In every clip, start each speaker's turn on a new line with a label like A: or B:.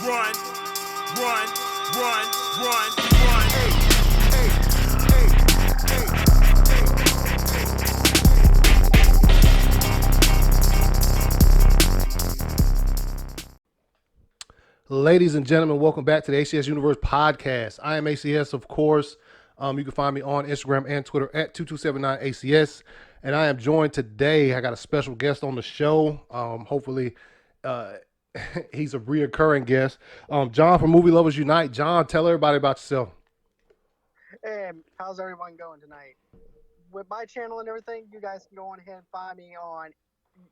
A: run, run, run, run, run. Hey, hey, hey, hey.
B: Ladies and gentlemen, welcome back to the ACS Universe podcast. I am ACS, of course. You can find me on Instagram and Twitter at 2279ACS. And I am joined today. I got a special guest on the show. Hopefully, he's a reoccurring guest. John from Movie Lovers Unite. John, tell everybody about yourself.
C: Hey, how's everyone going tonight? With my channel and everything, you guys can go on ahead and find me on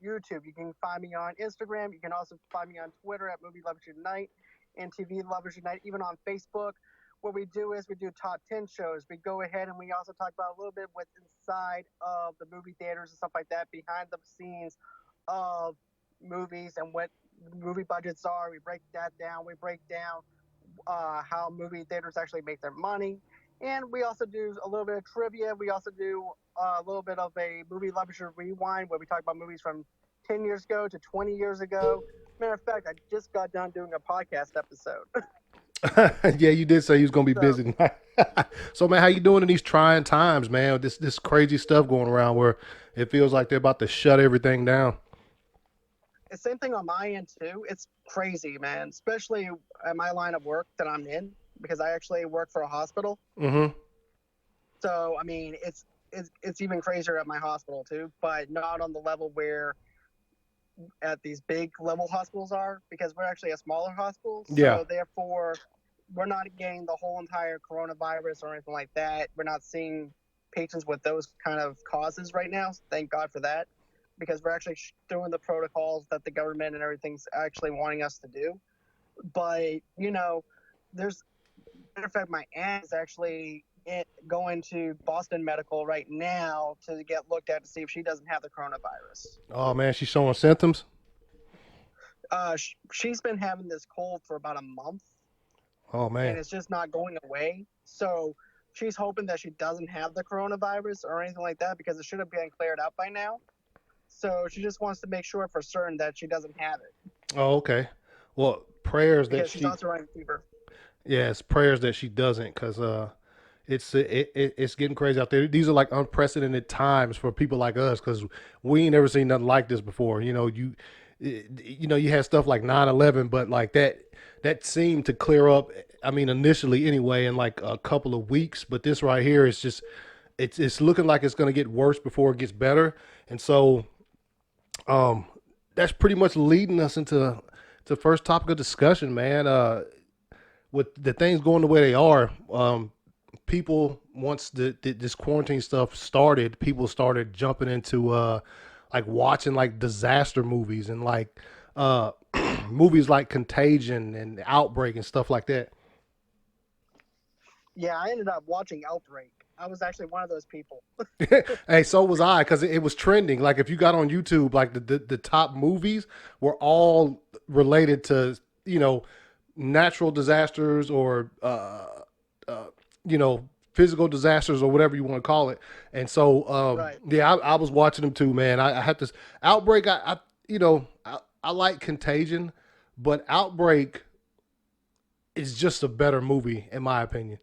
C: YouTube. You can find me on Instagram. You can also find me on Twitter at Movie Lovers Unite and TV Lovers Unite, even on Facebook. What we do is we do top 10 shows. We go ahead and we also talk about a little bit what's inside of the movie theaters and stuff like that, behind the scenes of movies and what movie budgets are. We break that down. We break down how movie theaters actually make their money. And we also do a little bit of trivia. We also do a little bit of a movie lovers rewind where we talk about movies from 10 years ago to 20 years ago. Matter of fact, I just got done doing a podcast episode.
B: Yeah, you did say you was going to be busy. So, man, how you doing in these trying times, man? This crazy stuff going around where it feels like they're about to shut everything down.
C: The same thing on my end, too. It's crazy, man, especially at my line of work that I'm in, because I actually work for a hospital.
B: Mm-hmm.
C: So, I mean, it's even crazier at my hospital, too, but not on the level where at these big level hospitals are, because we're actually a smaller hospital.
B: Yeah.
C: So, therefore, we're not getting the whole entire coronavirus or anything like that. We're not seeing patients with those kind of causes right now. Thank God for that, because we're actually doing the protocols that the government and everything's actually wanting us to do. But, you know, there's, matter of fact, my aunt is actually going to Boston Medical right now to get looked at to see if she doesn't have the coronavirus.
B: Oh, man, she's showing symptoms?
C: She's been having this cold for about a month.
B: Oh, man.
C: And it's just not going away. So she's hoping that she doesn't have the coronavirus or anything like that, because it should have been cleared up by now. So she just wants to make sure for certain that she doesn't have it.
B: Oh, okay. Well, prayers
C: because
B: that
C: she's also running fever.
B: Yes, prayers that she doesn't, because it's getting crazy out there. These are like unprecedented times for people like us, because we ain't never seen nothing like this before. You know, you had stuff like 9/11, but like that seemed to clear up. I mean, initially anyway, in like a couple of weeks. But this right here is just it's looking like it's going to get worse before it gets better. And so, that's pretty much leading us into the first topic of discussion, man. With the things going the way they are, people, once this quarantine stuff started, people started jumping into like watching like disaster movies and like movies like Contagion and Outbreak and stuff like that.
C: Yeah, I ended up watching Outbreak. I was actually one of those people.
B: Hey, so was I, because it was trending. Like if you got on YouTube, like the top movies were all related to, you know, natural disasters or physical disasters or whatever you want to call it. And so
C: Right.
B: yeah, I was watching them too, man. I had this Outbreak. I like Contagion, but Outbreak is just a better movie in my opinion.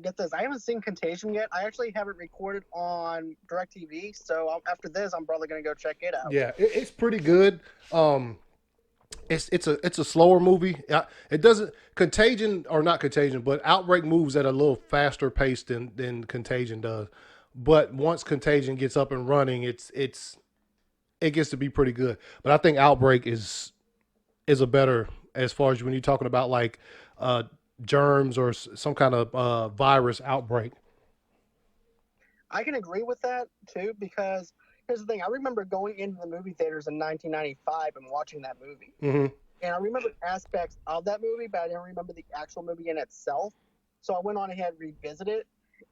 C: Get this, I haven't seen Contagion yet. I actually haven't recorded on DirecTV, so after this I'm probably going to go check it out.
B: Yeah, it's pretty good. It's a slower movie. It doesn't Contagion, or not Contagion, but Outbreak moves at a little faster pace than Contagion does. But once Contagion gets up and running, it gets to be pretty good. But I think Outbreak is a better, as far as when you're talking about like germs or some kind of virus outbreak.
C: I can agree with that too, because here's the thing. I remember going into the movie theaters in 1995 and watching that movie.
B: Mm-hmm.
C: And I remember aspects of that movie, but I didn't remember the actual movie in itself. So I went on ahead and revisited it.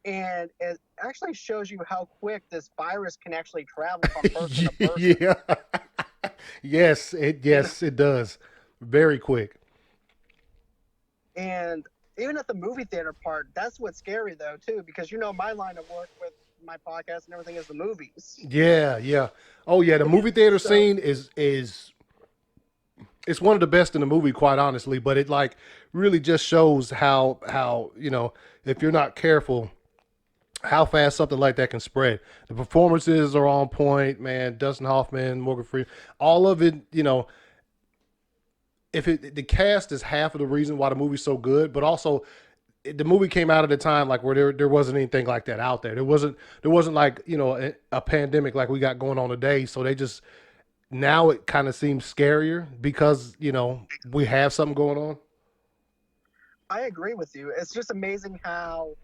C: And it actually shows you how quick this virus can actually travel from person to person.
B: Yeah. Yes, it does. Very quick.
C: And even at the movie theater part, that's what's scary though too, because my line of work with my podcast and everything is the movies.
B: Yeah. Oh yeah, the movie theater scene is it's one of the best in the movie, quite honestly. But it like really just shows how if you're not careful, how fast something like that can spread. The performances are on point, man. Dustin Hoffman, Morgan Freeman, all of it. If the cast is half of the reason why the movie's so good, but also the movie came out at a time like where there wasn't anything like that out there. There wasn't like a pandemic like we got going on today. So they just now it kind of seems scarier because we have something going on.
C: I agree with you. It's just amazing how,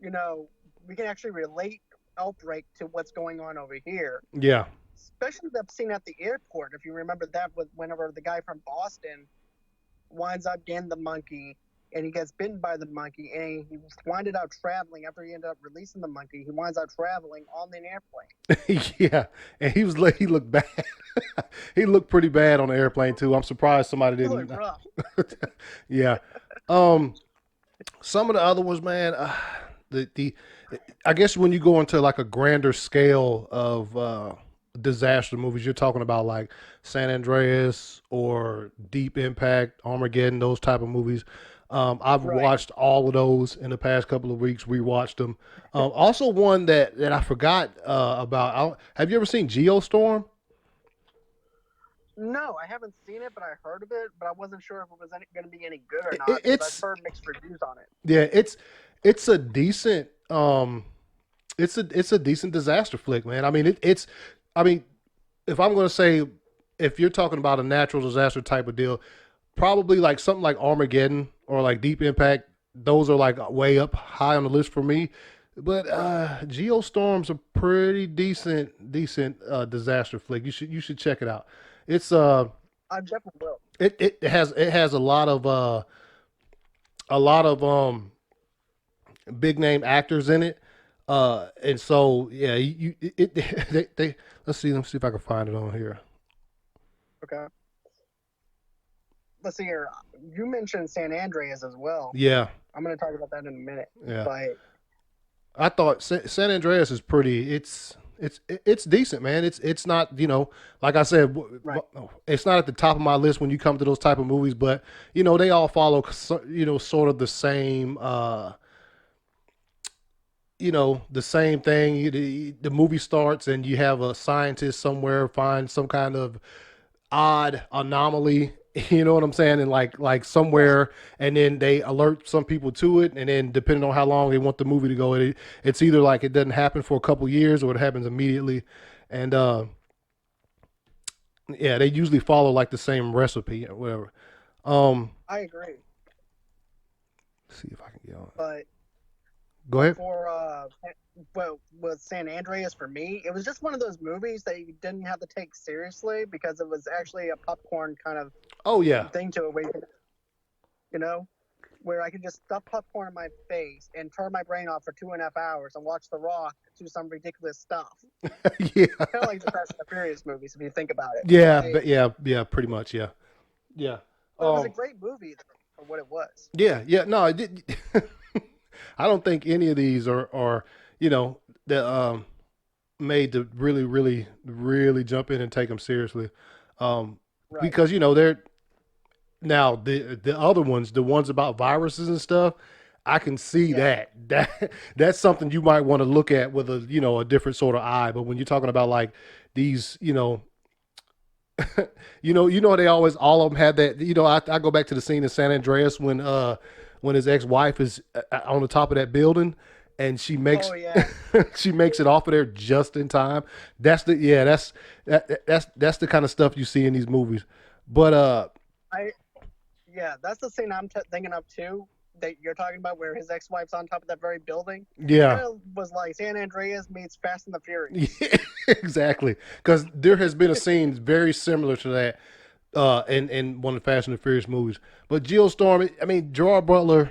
C: we can actually relate Outbreak to what's going on over here.
B: Yeah.
C: Especially that scene at the airport. If you remember that, with whenever the guy from Boston winds up getting the monkey and he gets bitten by the monkey and he winded up traveling after he ended up releasing the monkey. He winds up traveling on an airplane.
B: Yeah, and he looked bad. He looked pretty bad on the airplane too. I'm surprised somebody
C: He
B: didn't.
C: looked rough.
B: Yeah. Some of the other ones, man. The I guess when you go into like a grander scale of disaster movies, you're talking about like San Andreas or Deep Impact, Armageddon, those type of movies. I've
C: Right.
B: watched all of those in the past couple of weeks. Rewatched them. Also, one that I forgot about. Have you ever seen Geostorm?
C: No, I haven't seen it, but I heard of it. But I wasn't sure if it was going to be any good or
B: It-
C: not. 'Cause
B: it's-
C: I've heard mixed reviews on it.
B: Yeah, it's a decent it's a decent disaster flick, man. I mean I mean if I'm going to say if you're talking about a natural disaster type of deal, probably like something like Armageddon or like Deep Impact, those are like way up high on the list for me. But Geostorm's a pretty decent disaster flick. You should check it out. It's
C: I definitely will.
B: it has a lot of big name actors in it. And so yeah, they let me see if I can find it on here.
C: Okay. Let's see here. You mentioned San Andreas as well.
B: Yeah,
C: I'm going to talk about that in a minute.
B: yeah.
C: But
B: I thought San Andreas is pretty. It's decent, man. It's not like I said,
C: Right.
B: it's not at the top of my list when you come to those type of movies, but they all follow sort of the same the same thing. The movie starts and you have a scientist somewhere find some kind of odd anomaly. You know what I'm saying? And like somewhere, and then they alert some people to it, and then depending on how long they want the movie to go, it's either like it doesn't happen for a couple years or it happens immediately, and yeah, they usually follow like the same recipe or whatever.
C: I agree.
B: See if I can get on.
C: But
B: Go ahead.
C: for well, with San Andreas, for me, it was just one of those movies that you didn't have to take seriously because it was actually a popcorn kind of
B: Oh yeah,
C: thing to awaken, where I could just stuff popcorn in my face and turn my brain off for 2.5 hours and watch The Rock do some ridiculous stuff.
B: yeah,
C: Kind of like the Fast and the Furious movies, if you think about it.
B: yeah,
C: Like,
B: but yeah, pretty much, yeah, yeah.
C: but it was a great movie for what it was.
B: Yeah. No, I did. I don't think any of these are that made to really jump in and take them seriously,
C: Right.
B: because they're now the other ones, the ones about viruses and stuff. I can see
C: Yeah.
B: that's something you might want to look at with a different sort of eye. But when you're talking about like these, they always all of them had that. I go back to the scene in San Andreas when his ex-wife is on the top of that building and she makes
C: Oh yeah.
B: she makes it off of there just in time. That's the the kind of stuff you see in these movies. But
C: That's the scene I'm thinking of too. That you're talking about, where his ex-wife's on top of that very building.
B: yeah.
C: Kind of was like San Andreas meets Fast and the Furious.
B: Yeah, exactly. Because there has been a scene very similar to that in one of the Fast and the Furious movies. But Geostorm, I mean, Gerard Butler,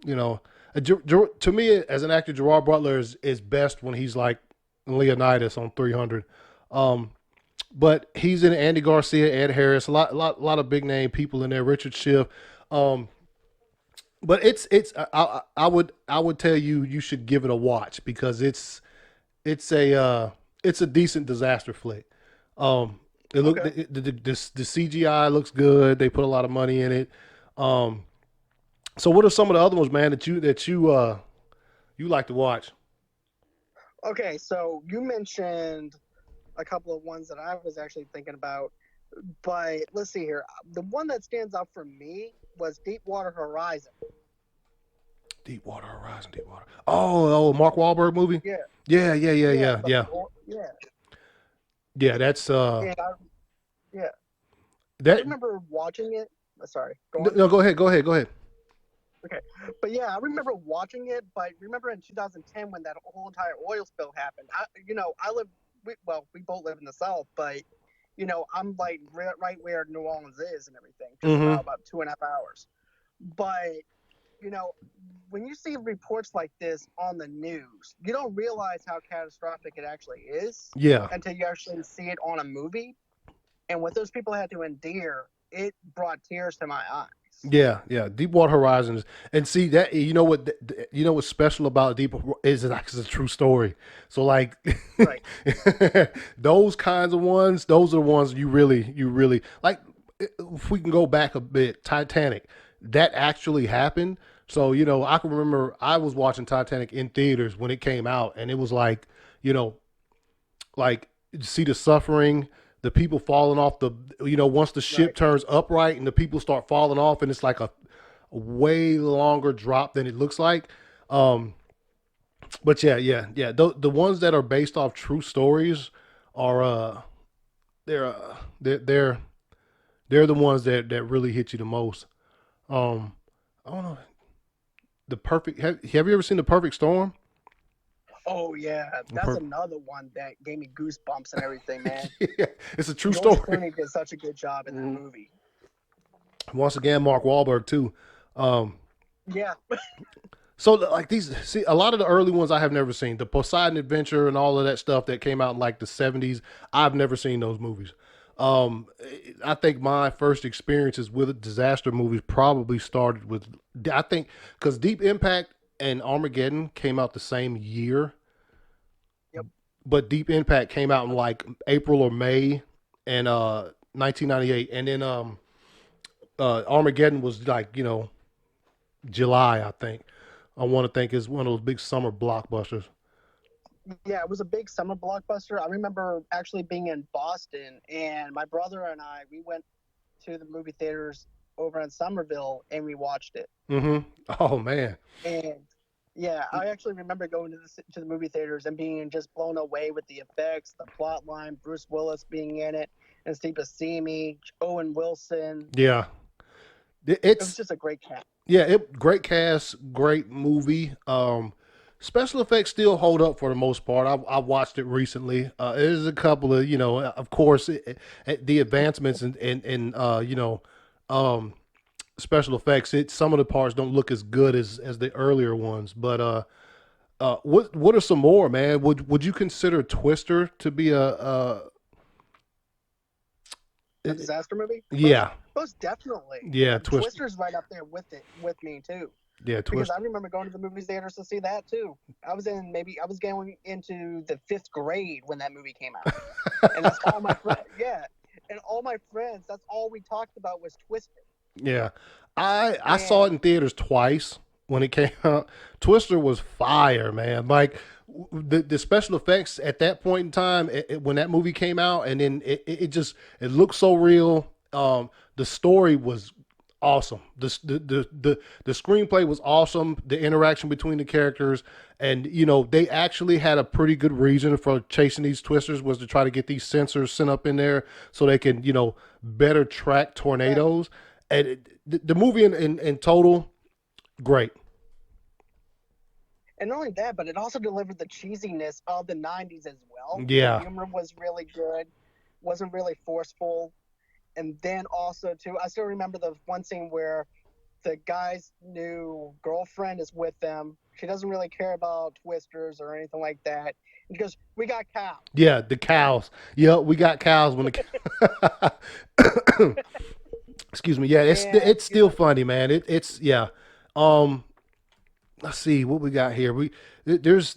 B: to me as an actor, Gerard Butler is best when he's like Leonidas on 300. But he's in Andy Garcia, Ed Harris, a lot of big name people in there, Richard Schiff. But I would tell you should give it a watch because it's a decent disaster flick. It look
C: Okay.
B: the CGI looks good. They put a lot of money in it. Um, so what are some of the other ones, man, you like to watch?
C: Okay, so you mentioned a couple of ones that I was actually thinking about, but let's see here. The one that stands out for me was Deepwater Horizon.
B: Deepwater Horizon, Deepwater. Oh, Mark Wahlberg movie.
C: Yeah,
B: Yeah, yeah, yeah,
C: yeah,
B: yeah, yeah,
C: yeah.
B: yeah. That's
C: And yeah, I
B: that.
C: remember watching it. Sorry, go on.
B: No, go ahead, go ahead, go ahead.
C: Okay, but yeah, I remember watching it. But remember in 2010 when that whole entire oil spill happened. I live. We both live in the South, but I'm like right where New Orleans is and everything, just
B: Mm-hmm.
C: about 2.5 hours. But you know, when you see reports like this on the news, you don't realize how catastrophic it actually is
B: Yeah,
C: until you actually see it on a movie. And what those people had to endure, it brought tears to my eyes.
B: yeah, yeah. Deepwater Horizons, and see that you know what's special about Deep is it actually a true story. So like
C: Right,
B: those kinds of ones, those are the ones you really like. If we can go back a bit, Titanic, that actually happened. So I can remember I was watching Titanic in theaters when it came out, and it was like you know like see the suffering, the people falling off the once the ship
C: right.
B: turns upright and the people start falling off, and it's like a way longer drop than it looks like. Um, but yeah, yeah, yeah. The ones that are based off true stories are they're uh they're they're they're the ones that really hit you the most. Um, I don't know the perfect. Have you ever seen the Perfect Storm?
C: Oh yeah,
B: The
C: that's
B: per-
C: another one that gave me goosebumps and everything, man.
B: yeah, it's a true
C: George
B: story.
C: Clooney did such a good job in that
B: Mhm.
C: movie.
B: Once again, Mark Wahlberg too. Um,
C: Yeah,
B: So like these, see a lot of the early ones I have never seen. The Poseidon Adventure and all of that stuff that came out in like the '70s. I've never seen those movies. Um, I think my first experiences with disaster movies probably started with I think because Deep Impact and Armageddon came out the same year,
C: yep.
B: but Deep Impact came out in like April or May and 1998, and then Armageddon was like July I think. I want to think is one of those big summer blockbusters.
C: Yeah, it was a big summer blockbuster. I remember actually being in Boston, and my brother and I we went to the movie theaters over in Somerville, and we watched it.
B: Mm-hmm. Oh man.
C: And yeah, I actually remember going to the movie theaters and being just blown away with the effects, the plot line, Bruce Willis being in it, and Steve Buscemi, Owen Wilson.
B: Yeah.
C: It was
B: It's
C: just a great cast.
B: yeah. Great cast, great movie. Special effects still hold up for the most part. I watched it recently. There's a couple of of course, the advancements in um, special effects. Some of the parts don't look as good as the earlier ones. But what are some more, man? Would you consider Twister to be
C: A disaster movie?
B: yeah,
C: Most definitely.
B: yeah, Twister,
C: Twister's right up there with me too.
B: yeah,
C: Because
B: Twister.
C: I remember going to the movie theaters to see that too. I was going into the 5th grade when that movie came out, and that's all my friends. Yeah, and all my friends. That's all we talked about was Twister.
B: Yeah, I saw it
C: And
B: in theaters twice when it came out. Twister was fire, man. Like the special effects at that point in time, when that movie came out, and then it looked so real. The story was awesome. The screenplay was awesome. The interaction between the characters, and they actually had a pretty good reason for chasing these twisters was to try to get these sensors sent up in there so they can better track
C: yeah,
B: tornadoes. And the movie in total, great.
C: and not only that, but it also delivered the cheesiness of the '90s as well. The
B: Yeah,
C: humor was really good, wasn't really forceful, and then also too, I still remember the one scene where the guy's new girlfriend is with them. She doesn't really care about twisters or anything like that. And she goes, "We got cows."
B: yeah, the cows. Yeah, we got cows when the excuse me. Yeah,
C: And
B: it's still funny, man. It's yeah. Um, let's see what we got here. There's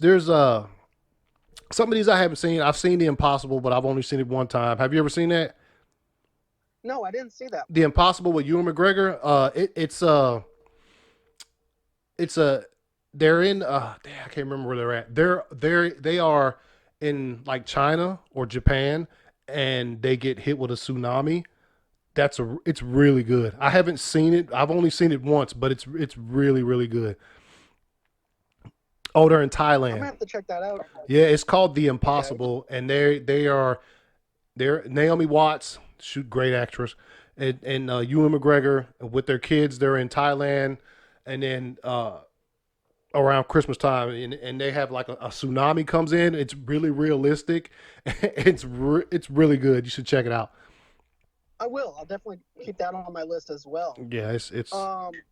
B: some of these I haven't seen. I've seen The Impossible, but I've only seen it one time. Have you ever seen that?
C: No, I didn't see that.
B: The Impossible with Ewan McGregor. It's a they're in I can't remember where they're at. They are in like China or Japan, and they get hit with a tsunami. It's really good. I haven't seen it. I've only seen it once, but it's really really good. Oh, they're in
C: I'm gonna
B: Thailand.
C: have to check that out.
B: Yeah, it's called The
C: Okay.
B: Impossible, and they're Naomi Watts, shoot, great actress, and Ewan McGregor with their kids. They're in Thailand, and then around Christmas time, and they have like a tsunami comes in. It's really realistic. It's really good. You should check it out.
C: I will. I'll definitely keep that on my list as well.
B: Yeah, it's
C: Um,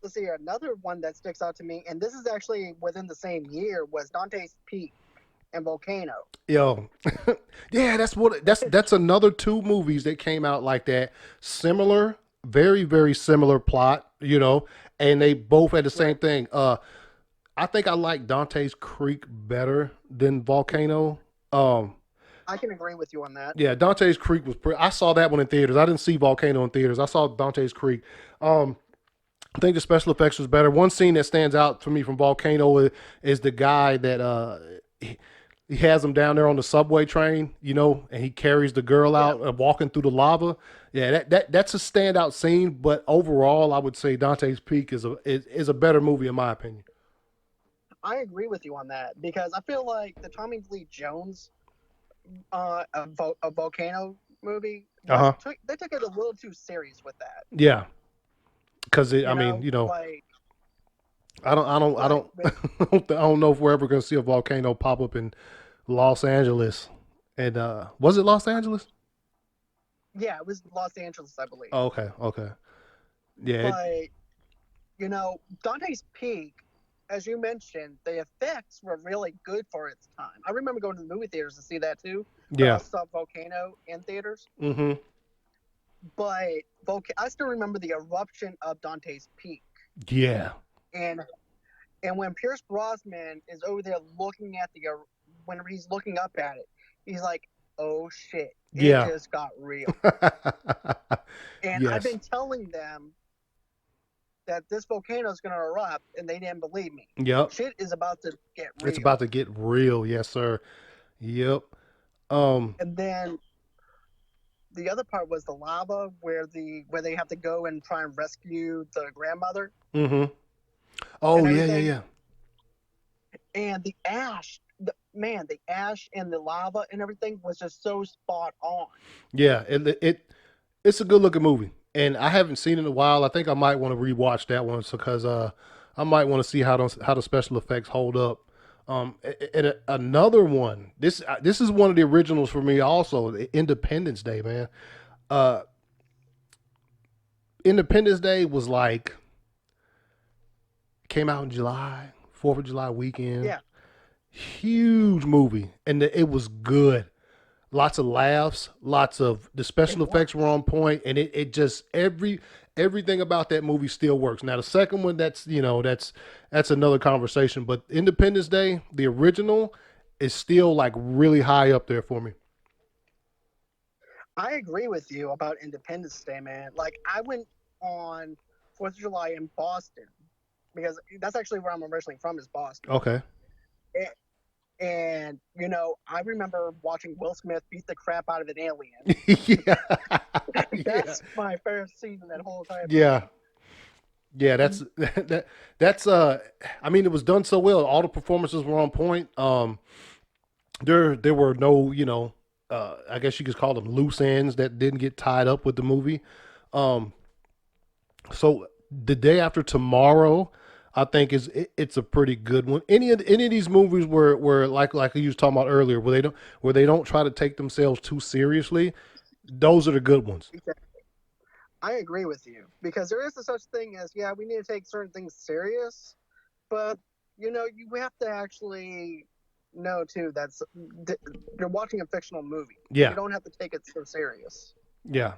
C: let's see here. Another one that sticks out to me, and this is actually within the same year, was Dante's Peak and Volcano.
B: yo, yeah. That's another two movies that came out like that. Similar, very very similar plot. And they both had the same thing. I think I like Dante's Creek better than Volcano. Um,
C: I can agree with you on that.
B: yeah, Dante's Creek was. I saw that one in theaters. I didn't see Volcano in theaters. I saw Dante's Creek. Um, I think the special effects was better. One scene that stands out for me from Volcano is the guy that he has him down there on the subway train, and he carries the girl
C: Yeah,
B: out walking through the lava. Yeah, that's a standout scene. But overall, I would say Dante's Peak is a better movie in my opinion.
C: I agree with you on that because I feel like the Tommy Lee Jones a Volcano movie
B: Uh huh.
C: they took it a little too serious with that.
B: Yeah, because I
C: You
B: mean,
C: know, like
B: I
C: like
B: don't,
C: with
B: I don't know if we're ever gonna see a volcano pop up in Los Angeles. And was it Los Angeles?
C: yeah, it was Los Angeles, I believe.
B: Oh, okay, okay, yeah,
C: But Dante's Peak, as you mentioned, the effects were really good for its time. I remember going to the movie theaters to see that too, but I
B: yeah,
C: also saw Volcano in theaters.
B: mm-hmm,
C: But I still remember the eruption of Dante's Peak,
B: yeah,
C: and when Pierce Brosnan is over there looking at when he's looking up at it, he's like, "Oh shit, it
B: yeah,
C: just got real." And I've
B: yes,
C: been telling them that this volcano is going to erupt, and they didn't believe me.
B: yep.
C: Shit is about to get
B: It's
C: real.
B: about to get real, yes, sir. Yep. Um.
C: And then the other part was the lava, where they have to go and try and rescue the grandmother
B: Mm-hmm. Oh
C: and
B: yeah, yeah,
C: everything.
B: yeah,
C: And the ash, the ash and the lava and everything was just so spot on.
B: yeah. It's a good looking movie, and I haven't seen it in a while. I think I might want to rewatch that one because I might want to see how the special effects hold up. Another one. This is one of the originals for me. Also, Independence Day, man. Uh, Independence Day was like came out in July, Fourth of July weekend.
C: Yeah,
B: Huge movie, and it was good. Lots of laughs, lots of the
C: it
B: special effects were
C: was.
B: on point, and it just everything about that movie still works. Now the second one, that's another conversation. But Independence Day, the original, is still like really high up there for me.
C: I agree with you about Independence Day, man. Like I went on 4th of July in Boston because that's actually where I'm originally from, is Boston.
B: Okay.
C: And I remember watching Will Smith beat the crap out of an alien.
B: Yeah, yeah,
C: That's my favorite scene in that whole entire
B: yeah,
C: movie.
B: yeah. That's I mean, it was done so well. All the performances were on point. There were no, I guess you could call them loose ends that didn't get tied up with the movie. Um, so the day after tomorrow, I think it's a pretty good one. Any of these movies where like you was talking about earlier, where they don't try to take themselves too seriously, those are the good ones.
C: Exactly. I agree with you because there is a such thing as, yeah, we need to take certain things serious, but you have to actually know too that's you're watching a fictional movie. You
B: Yeah,
C: don't have to take it so serious,
B: yeah,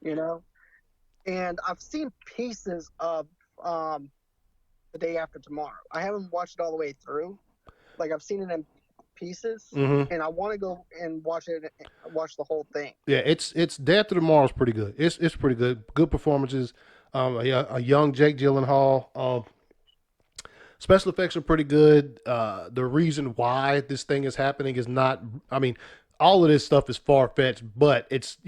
C: you know. And I've seen pieces of the day after tomorrow. I haven't watched it all the way through. Like I've seen it in pieces,
B: Mm-hmm.
C: and I want to go and watch the whole thing.
B: Yeah, it's Day After Tomorrow is pretty good. It's pretty good. Good performances. A young Jake Gyllenhaal. Special effects are pretty good. The reason why this thing is happening is not. I mean, all of this stuff is far fetched, but it's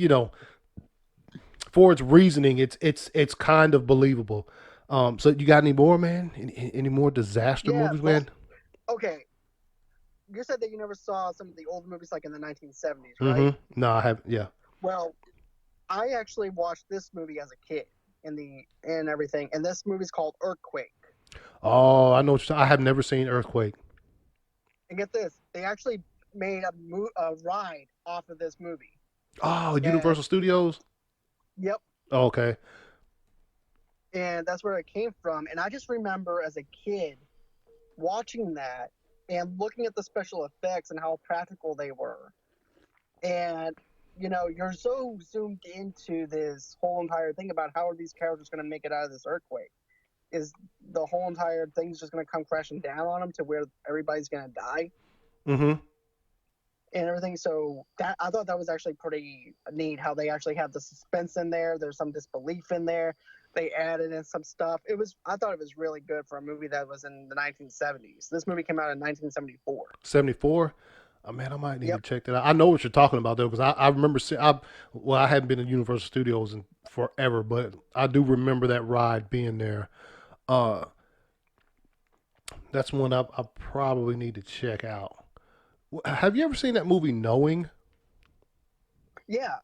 B: for its reasoning, it's kind of believable. So you got any more, man? Any more disaster
C: Yeah,
B: movies,
C: but
B: man?
C: okay. You said that you never saw some of the old movies like in the 1970s, right?
B: Mm-hmm. No, I haven't. Yeah.
C: Well, I actually watched this movie as a kid and everything, and this movie's called Earthquake.
B: Oh, I know. I have never seen Earthquake.
C: And get this, they actually made a ride off of this movie.
B: Oh,
C: And
B: Universal Studios.
C: yep,
B: Oh, okay.
C: and that's where it came from. And I just remember as a kid watching that and looking at the special effects and how practical they were. And you're so zoomed into this whole entire thing about how are these characters going to make it out of this earthquake. Is the whole entire thing's just going to come crashing down on them to where everybody's going to die
B: Mm-hmm.
C: and everything? So that I thought that was actually pretty neat how they actually have the suspense in there. There's some disbelief in there. They added in some stuff. I thought it was really good for a movie that was in the 1970s. This movie came out in 1974.
B: 74. Oh, man, I might need
C: Yep.
B: to check that out. I know what you're talking about though, because I remember seeing. I hadn't been in Universal Studios in forever, but I do remember that ride being there. Uh, that's one I probably need to check out. Have you ever seen that movie Knowing
C: Yeah,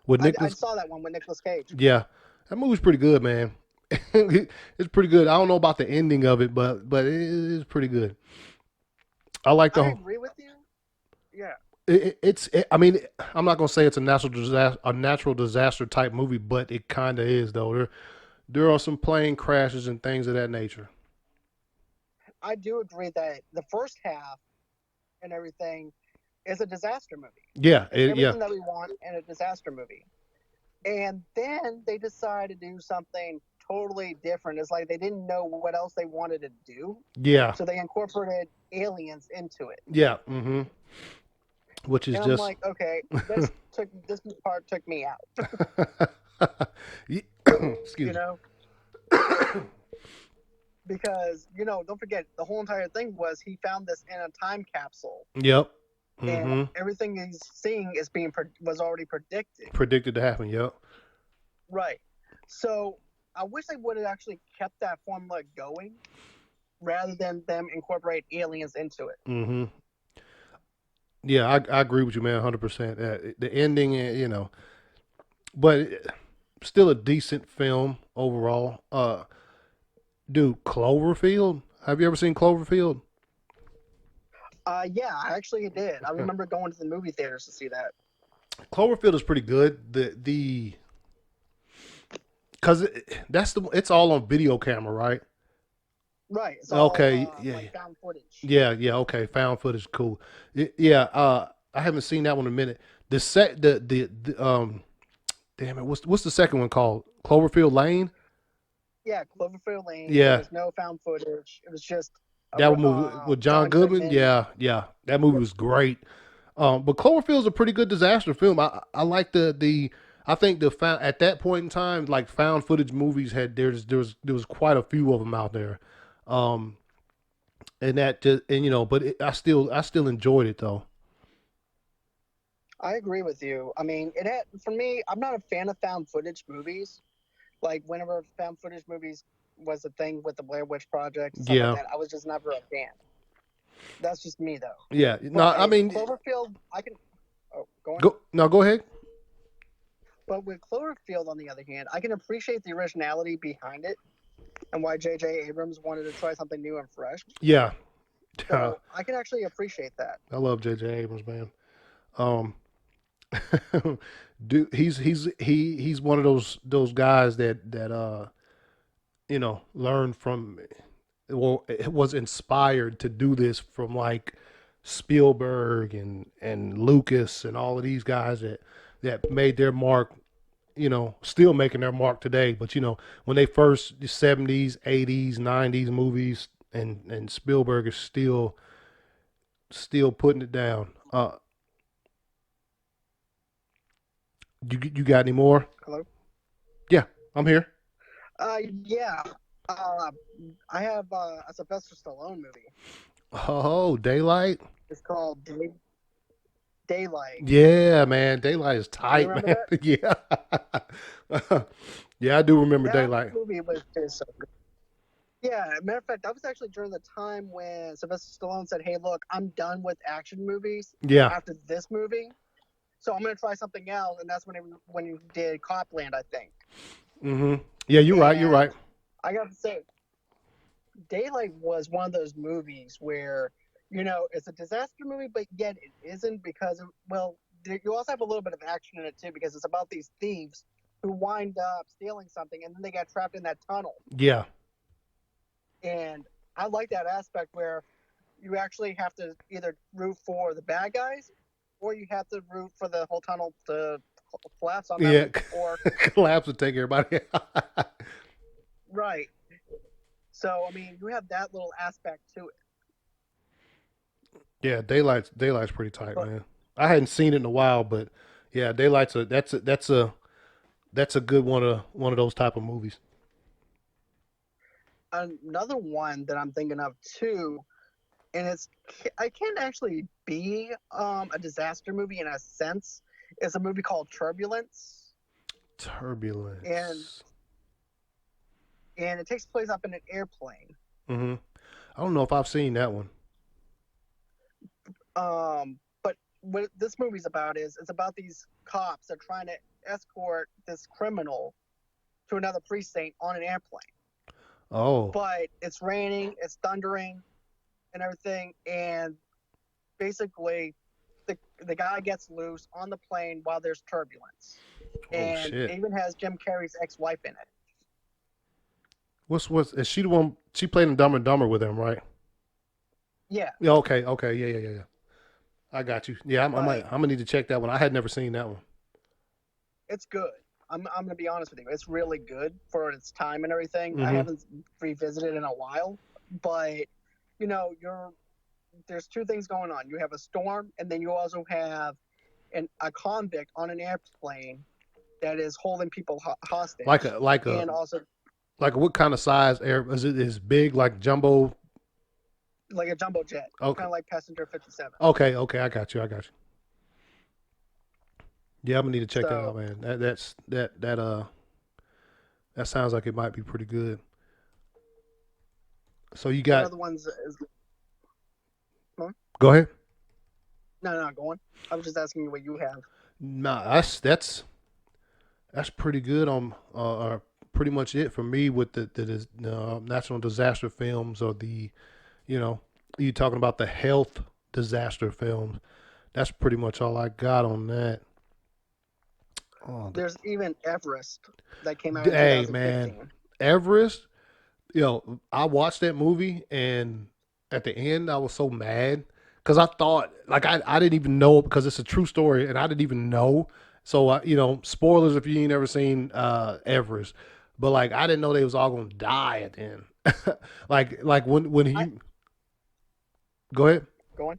B: with
C: I
B: Nicholas?
C: saw that one with Nicolas Cage.
B: Yeah, that movie's pretty good, man. It's pretty good. I don't know about the ending of it, but it is pretty good. I like the
C: I
B: whole.
C: agree with you. Yeah.
B: I mean, I'm not gonna say it's a natural disaster type movie, but it kind of is though. There are some plane crashes and things of that nature.
C: I do agree that the first half and everything is a disaster movie.
B: Yeah,
C: It's
B: yeah,
C: everything that we want in a disaster movie. And then they decide to do something totally different. It's like they didn't know what else they wanted to do.
B: yeah,
C: So they incorporated aliens into it.
B: yeah. Mm-hmm. Which is
C: And I'm
B: just
C: like, okay, this part took me out.
B: excuse
C: You
B: me.
C: know? Because, don't forget the whole entire thing was he found this in a time capsule.
B: Yep.
C: And
B: Mm-hmm.
C: everything he's seeing was already predicted.
B: Predicted to happen. Yep.
C: Right. So I wish they would have actually kept that formula going rather than them incorporate aliens into it.
B: Mm-hmm. Yeah, I agree with you, man, 100%. The ending, but still a decent film overall. Dude, Cloverfield. Have you ever seen Cloverfield?
C: Yeah, I actually did. I remember going to the movie theaters to see that.
B: Cloverfield is pretty good. Because it's all on video camera, right?
C: Right. It's all
B: Okay, yeah,
C: like found footage.
B: yeah, okay. Found footage, cool. I haven't seen that one in a minute. Damn it, what's the second one called? Cloverfield Lane.
C: Yeah, Cloverfield Lane.
B: Yeah.
C: There's no found footage. It was just
B: That movie with John Goodman. Yeah, that movie was great. But Cloverfield's a pretty good disaster film. I like I think at that point in time, like found footage movies there was quite a few of them out there. And that just but I still enjoyed it though.
C: I agree with you. I mean, for me, I'm not a fan of found footage movies. Like whenever found footage movies was a thing with the Blair Witch Project and stuff
B: Yeah.
C: like that, I was just never a fan. That's just me though.
B: Yeah, no,
C: But
B: I mean,
C: Cloverfield, I can. Oh, go on.
B: go ahead.
C: But with Cloverfield, on the other hand, I can appreciate the originality behind it and why J.J. Abrams wanted to try something new and fresh.
B: Yeah,
C: So I can actually appreciate that.
B: I love J.J. Abrams, man. Dude, he's one of those guys that learned from, well, was inspired to do this from like Spielberg and Lucas and all of these guys that made their mark, still making their mark today. But when they first, the 70s, 80s, 90s movies, and Spielberg is still Still putting it down. You got any more?
C: Hello.
B: Yeah, I'm here.
C: Yeah. Uh, I have a Sylvester Stallone movie.
B: Oh, Daylight.
C: It's called Daylight.
B: Yeah, man. Daylight is
C: You
B: tight,
C: remember
B: man.
C: that?
B: Yeah. Yeah, I do remember
C: That
B: Daylight.
C: movie was just so good. Yeah, matter of fact, that was actually during the time when Sylvester Stallone said, "Hey, look, I'm done with action movies
B: Yeah.
C: after this movie, so I'm gonna try something else." And that's when he did Copland, I think.
B: Mm-hmm. Yeah, you're right. You're right.
C: And I got to say, Daylight was one of those movies where it's a disaster movie, but yet it isn't because you also have a little bit of action in it too because it's about these thieves who wind up stealing something and then they get trapped in that tunnel.
B: Yeah.
C: And I like that aspect where you actually have to either root for the bad guys or you have to root for the whole tunnel to collapse on them.
B: Yeah.
C: Or
B: Collapse and take everybody out.
C: right. So I mean, you have that little aspect to it.
B: Yeah, Daylight's pretty tight,
C: But
B: man. I hadn't seen it in a while, but yeah, that's a good one of those type of movies.
C: another one that I'm thinking of too, and I can't actually be a disaster movie in a sense. It's a movie called Turbulence, and
B: Turbulence.
C: it takes place up in an airplane.
B: Mm-hmm. I don't know if I've seen that one.
C: But what this movie's about is it's about these cops that are trying to escort this criminal to another precinct on an airplane.
B: Oh.
C: But it's raining, it's thundering, and everything, and basically the guy gets loose on the plane while there's turbulence.
B: Oh
C: And
B: shit.
C: it even has Jim Carrey's ex-wife in it.
B: What's is she the one? She played in Dumb and Dumber with him, right?
C: Yeah,
B: Yeah. Okay. Okay. Yeah. I got you. Yeah.
C: but
B: I'm gonna need to check that one. I had never seen that one.
C: it's good. I'm gonna be honest with you. It's really good for its time and everything. I
B: Mm-hmm.
C: haven't revisited in a while, but there's two things going on. You have a storm, and then you also have a convict on an airplane that is holding people hostage, and also
B: like what kind of size air is it? Is big like jumbo?
C: like a jumbo jet,
B: Okay.
C: kind of like Passenger 57.
B: Okay. Okay. I got you. Yeah, I'm gonna need to check that out,
C: So
B: man. That sounds like it might be pretty good. So you
C: what
B: got
C: other ones is? Huh?
B: go ahead.
C: No, go on. I was just asking you what you have.
B: Nah, that's pretty good on pretty much it for me with the natural disaster films or you talking about the health disaster films. That's pretty much all I got on that. Oh,
C: There's even Everest that came out in
B: hey man,
C: 2015.
B: Everest. I watched that movie and at the end I was so mad because I thought like I didn't even know because it's a true story and I didn't even know. So spoilers if you ain't ever seen Everest, but like I didn't know they was all gonna die at the end. like when he
C: I
B: go ahead.
C: Go on.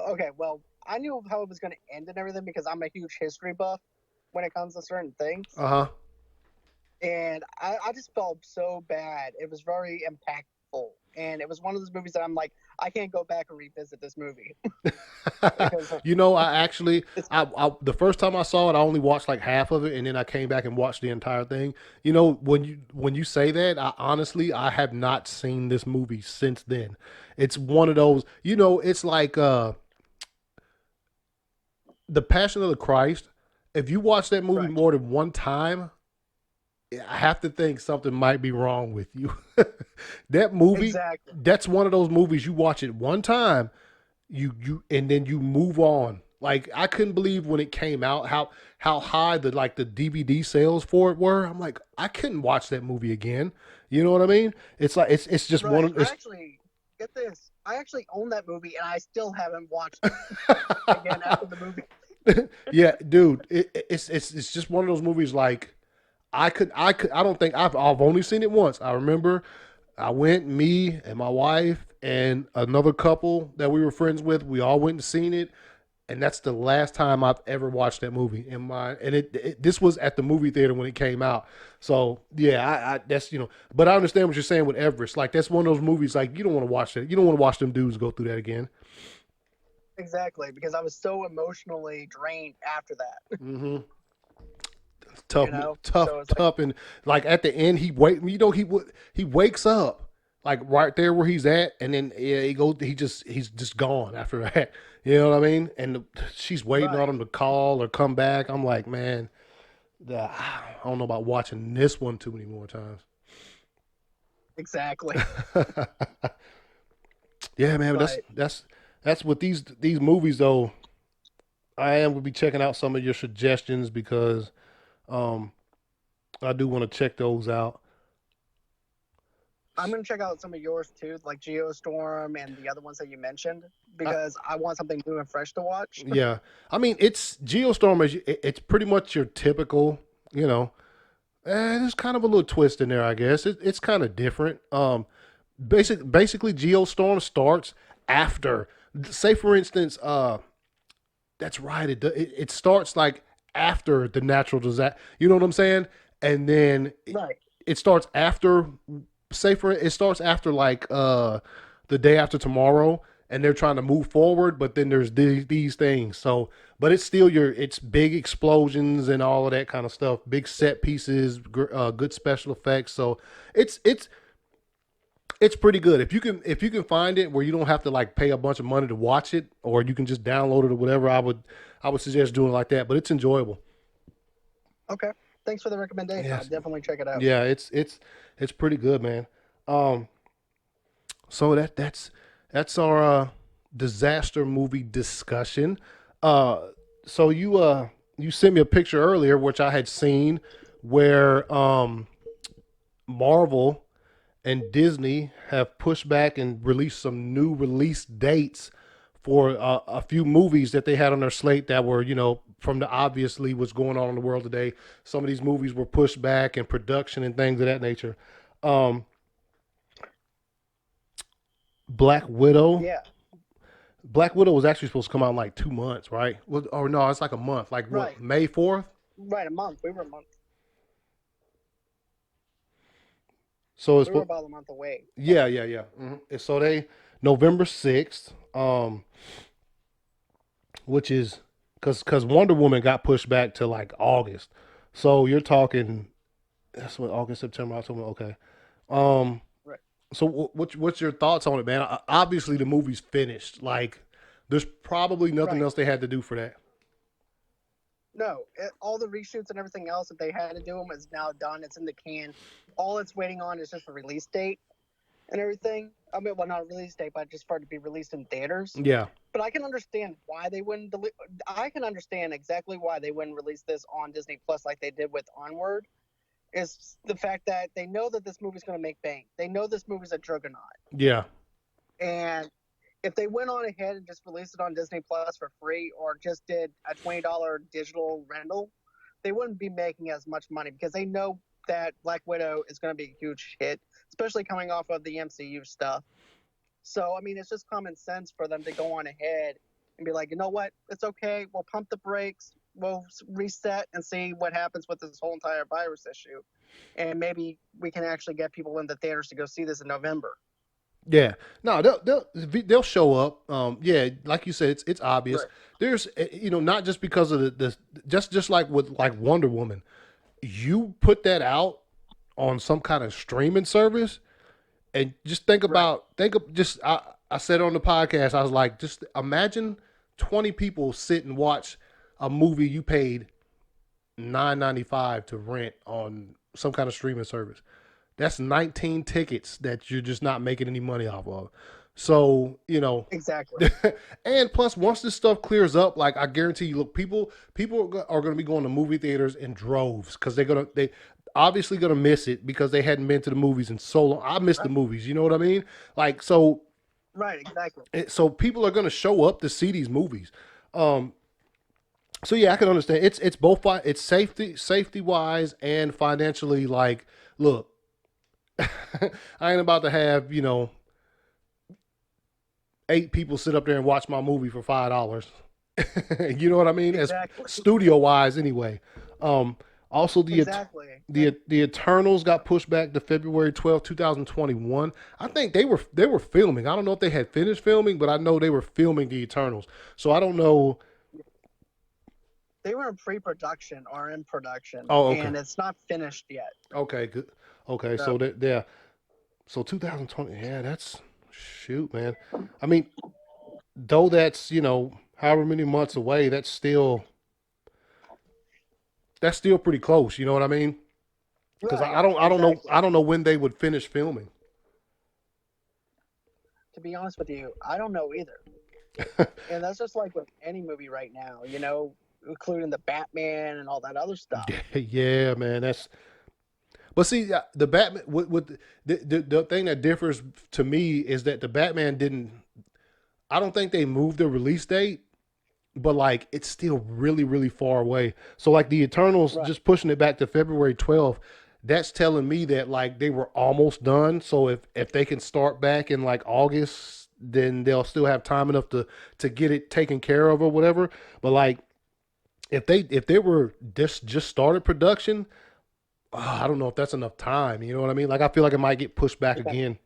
C: Okay, well, I knew how it was going to end and everything because I'm a huge history buff when it comes to certain things.
B: Uh
C: And I just felt so bad. It was very impactful. And it was one of those movies that I'm like, I can't go back and revisit this movie.
B: huh.
C: because
B: I actually the first time I saw it, I only watched like half of it, and then I came back and watched the entire thing. When you say that, I have not seen this movie since then. It's one of those, it's like the Passion of the Christ. If you watch that movie
C: correct.
B: more than one time, I have to think something might be wrong with you. That movie,
C: Exactly.
B: that's one of those movies you watch it one time, and then you move on. Like I couldn't believe when it came out how high the DVD sales for it were. I'm like I couldn't watch that movie again. You know what I mean? It's like it's just one
C: Right.
B: of it's
C: Get this. I actually own that movie and I still haven't watched it again after the movie.
B: yeah, dude. It's just one of those movies like I don't think I've only seen it once. I remember I went, me and my wife and another couple that we were friends with. We all went and seen it, and that's the last time I've ever watched that movie in my. And this was at the movie theater when it came out. So yeah, I that's But I understand what you're saying with Everest. Like that's one of those movies like you don't want to watch it. You don't want to watch them dudes go through that again.
C: Exactly, because I was so emotionally drained after that.
B: Mm-hmm. Tough, tough,
C: So it's
B: tough, and like at the end, he wakes up like right there where he's at, and then yeah, he's just gone after that. You know what I mean? And she's waiting on him to call or come back. I'm like, man, I don't know about watching this one too many more times.
C: Exactly.
B: Yeah, man, that's what these movies though. I am gonna be checking out some of your suggestions because I do want to check those out.
C: I'm going to check out some of yours too, like Geostorm and the other ones that you mentioned, because I want something new and fresh to watch.
B: Yeah. I mean, it's Geostorm, it's pretty much your typical, there's kind of a little twist in there, I guess. It's kind of different. Basically, Geostorm starts after, say for instance, that's right. It starts like after the natural disaster. You know what I'm saying? And then it starts after. It starts after like the day after tomorrow, and they're trying to move forward. But then there's these things. So, but it's still it's big explosions and all of that kind of stuff. Big set pieces, good special effects. So it's pretty good if you can find it where you don't have to like pay a bunch of money to watch it, or you can just download it or whatever. I would suggest doing it like that, but it's enjoyable.
C: Okay, thanks for the recommendation.
B: Yes.
C: I'll definitely check it out.
B: Yeah, it's pretty good, man. So that's our disaster movie discussion. So you sent me a picture earlier, which I had seen, where Marvel and Disney have pushed back and released some new release dates for a few movies that they had on their slate that were, from the obviously what's going on in the world today. Some of these movies were pushed back in production and things of that nature. Black Widow.
C: Yeah.
B: Black Widow was actually supposed to come out in like 2 months, right? Or no, it's like a month. Like what?
C: Right.
B: May 4th?
C: Right, a month. We were a month.
B: So it's
C: we were about a month away.
B: Yeah. Mm-hmm. So November 6th, which is because Wonder Woman got pushed back to like August. So you're talking, that's what, August, September, October. Okay.
C: Right.
B: So what's your thoughts on it, man? Obviously the movie's finished. Like there's probably nothing else they had to do for that.
C: No, all the reshoots and everything else that they had to do is now done. It's in the can. All it's waiting on is just a release date and everything. I mean, well, not a release date, but just for it to be released in theaters.
B: Yeah.
C: But I can understand why they wouldn't. I can understand exactly why they wouldn't release this on Disney Plus like they did with Onward. Is the fact that they know that this movie's going to make bank. They know this movie's a juggernaut.
B: Yeah.
C: And if they went on ahead and just released it on Disney Plus for free, or just did a $20 digital rental, they wouldn't be making as much money because they know that Black Widow is going to be a huge hit, especially coming off of the MCU stuff. So, I mean, it's just common sense for them to go on ahead and be like, you know what? It's okay. We'll pump the brakes. We'll reset and see what happens with this whole entire virus issue. And maybe we can actually get people in the theaters to go see this in November.
B: Yeah, no, they'll show up. Yeah, like you said, it's obvious.
C: Right.
B: There's, not just because of the just like with like Wonder Woman, you put that out on some kind of streaming service, and just think about I said on the podcast, I was like, just imagine 20 people sit and watch a movie you paid $9.95 to rent on some kind of streaming service. That's 19 tickets that you're just not making any money off of. So,
C: Exactly.
B: And plus, once this stuff clears up, like I guarantee you, look, people are going to be going to movie theaters in droves because they obviously going to miss it because they hadn't been to the movies in so long. I missed the movies. You know what I mean? Like, so.
C: Right. Exactly.
B: So people are going to show up to see these movies. So yeah, I can understand. It's both. It's safety wise and financially. Like, look. I ain't about to have, 8 people sit up there and watch my movie for $5. You know what I mean? As
C: Exactly.
B: studio wise, anyway. Um, Also,
C: Exactly.
B: the Eternals got pushed back to February 12th, 2021. I think they were filming. I don't know if they had finished filming, but I know they were filming the Eternals. So I don't know.
C: They were in pre-production or in production,
B: Oh, okay,
C: and it's not finished yet.
B: okay, good. Okay, so
C: So
B: that yeah, so 2020. Yeah, that's shoot, man. I mean, though that's however many months away, that's still pretty close. You know what I mean? Because
C: right,
B: I
C: exactly.
B: don't know when they would finish filming.
C: To be honest with you, I don't know either. And that's just like with any movie right now, including the Batman and all that other stuff.
B: Yeah, man. But see, the Batman with the thing that differs to me is that the Batman didn't. I don't think they moved the release date, but like it's still really really far away. So like the Eternals
C: Right.
B: just pushing it back to February 12th. That's telling me that like they were almost done. So if they can start back in like August, then they'll still have time enough to get it taken care of or whatever. But like if they were just started production, I don't know if that's enough time. You know what I mean? Like I feel like it might get pushed back
C: Yeah,
B: again.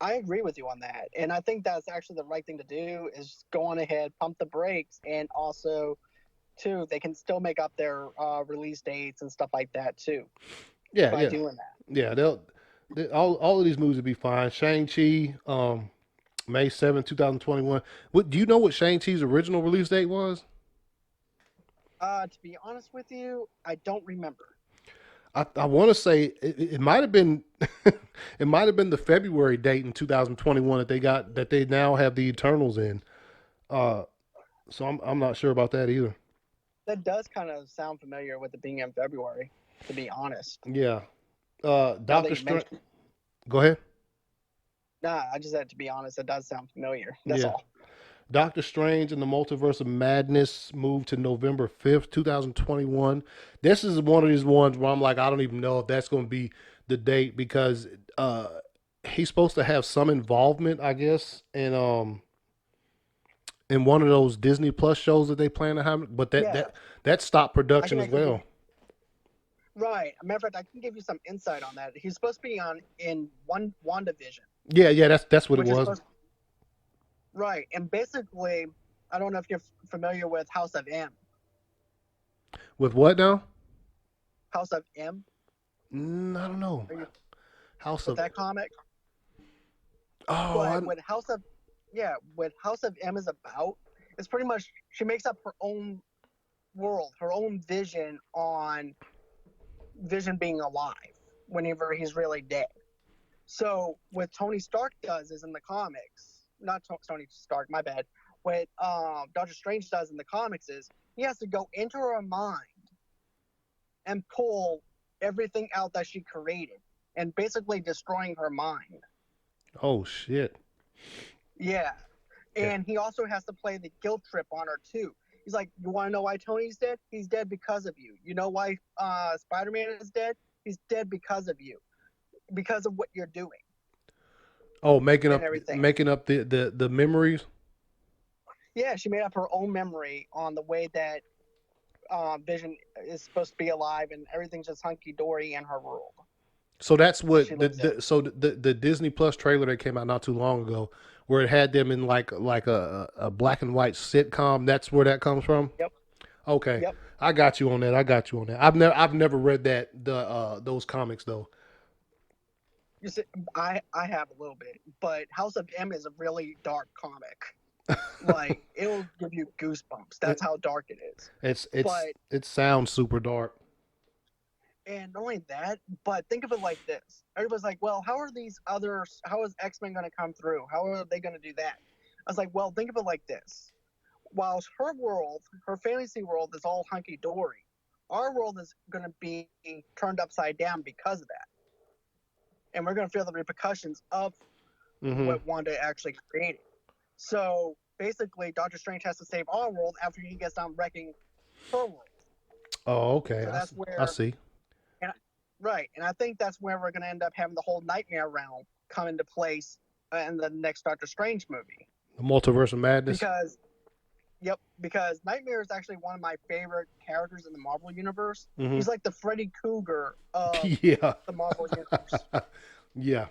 C: I agree with you on that. And I think that's actually the right thing to do is go on ahead, pump the brakes, and also, too, they can still make up their release dates and stuff like that, too,
B: Yeah,
C: by
B: yeah,
C: doing that.
B: yeah. All of these movies will be fine. Shang-Chi, May 7th, 2021. What do you know what Shang-Chi's original release date was?
C: To be honest with you, I don't remember.
B: I want to say it might have been it might have been the February date in 2021 that they now have the Eternals in. Uh, so I'm not sure about that either.
C: That does kind of sound familiar with it being in February, to be honest.
B: Yeah.
C: Now that
B: Doctor
C: you
B: Strange.
C: mentioned,
B: Go ahead.
C: nah, I just said to be honest, it does sound familiar. That's
B: Yeah.
C: all.
B: Doctor Strange and the Multiverse of Madness moved to November 5th, 2021. This is one of these ones where I'm like, I don't even know if that's going to be the date because uh, he's supposed to have some involvement, I guess, in one of those Disney Plus shows that they plan to have, but that
C: Yeah,
B: that that stopped
C: I
B: production
C: can
B: as
C: actually give
B: well.
C: you right. A matter of fact, I can give you some insight on that. He's supposed to be on in one WandaVision,
B: Yeah, yeah, that's what it
C: which is
B: was.
C: supposed right. And basically, I don't know if you're familiar with House of M.
B: With what now?
C: House of M.
B: I don't know.
C: Are you
B: House
C: with
B: of
C: that comic?
B: Oh,
C: But what House of M is about is pretty much she makes up her own world, her own vision on Vision being alive whenever he's really dead. So what Tony Stark does is in the comics, not Tony Stark, my bad. What Doctor Strange does in the comics is he has to go into her mind and pull everything out that she created, and basically destroying her mind.
B: oh shit.
C: Yeah,
B: Yeah.
C: and he also has to play the guilt trip on her too. He's like, you want to know why Tony's dead? He's dead because of you. You know why Spider-Man is dead? He's dead because of you, because of what you're doing
B: Oh, making
C: and
B: up
C: everything.
B: making up the memories.
C: Yeah, she made up her own memory on the way that Vision is supposed to be alive, and everything's just hunky dory in her world
B: So that's
C: that she
B: what
C: lives in.
B: the Disney Plus trailer that came out not too long ago, where it had them in like a black and white sitcom. That's where that comes from.
C: Yep,
B: Okay,
C: yep.
B: I got you on that. I got you on that. I've never read those comics though.
C: You see, I have a little bit, but House of M is a really dark comic. Like it'll give you goosebumps. That's how dark it is.
B: It's
C: But
B: it sounds super dark.
C: and not only that, but think of it like this. Everybody's like, well, how are these others? How is X-Men going to come through? How are they going to do that? I was like, well, think of it like this. While her world, her fantasy world is all hunky dory, our world is going to be turned upside down because of that, and we're going to feel the repercussions of
B: Hmm.
C: what Wanda actually created. So basically, Doctor Strange has to save our world after he gets done wrecking her world.
B: Oh, okay.
C: So that's
B: I
C: where,
B: see.
C: and right, and I think that's where we're going to end up having the whole nightmare realm come into place and the next Doctor Strange movie.
B: The Multiverse of Madness.
C: Because Nightmare is actually one of my favorite characters in the Marvel Universe.
B: Mhm.
C: He's like the Freddy Krueger of
B: Yeah.
C: the Marvel Universe.
B: Yeah.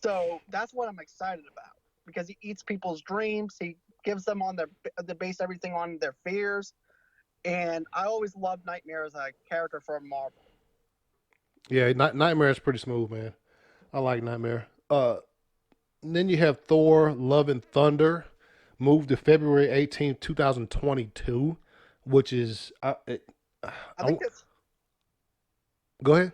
C: So that's what I'm excited about, because he eats people's dreams. He gives them on they base everything on their fears. And I always loved Nightmare as a character from Marvel.
B: Yeah, Nightmare is pretty smooth, man. I like Nightmare. Then you have Thor: Love and Thunder, moved to February 18th, 2022, which is
C: I think it's
B: go ahead.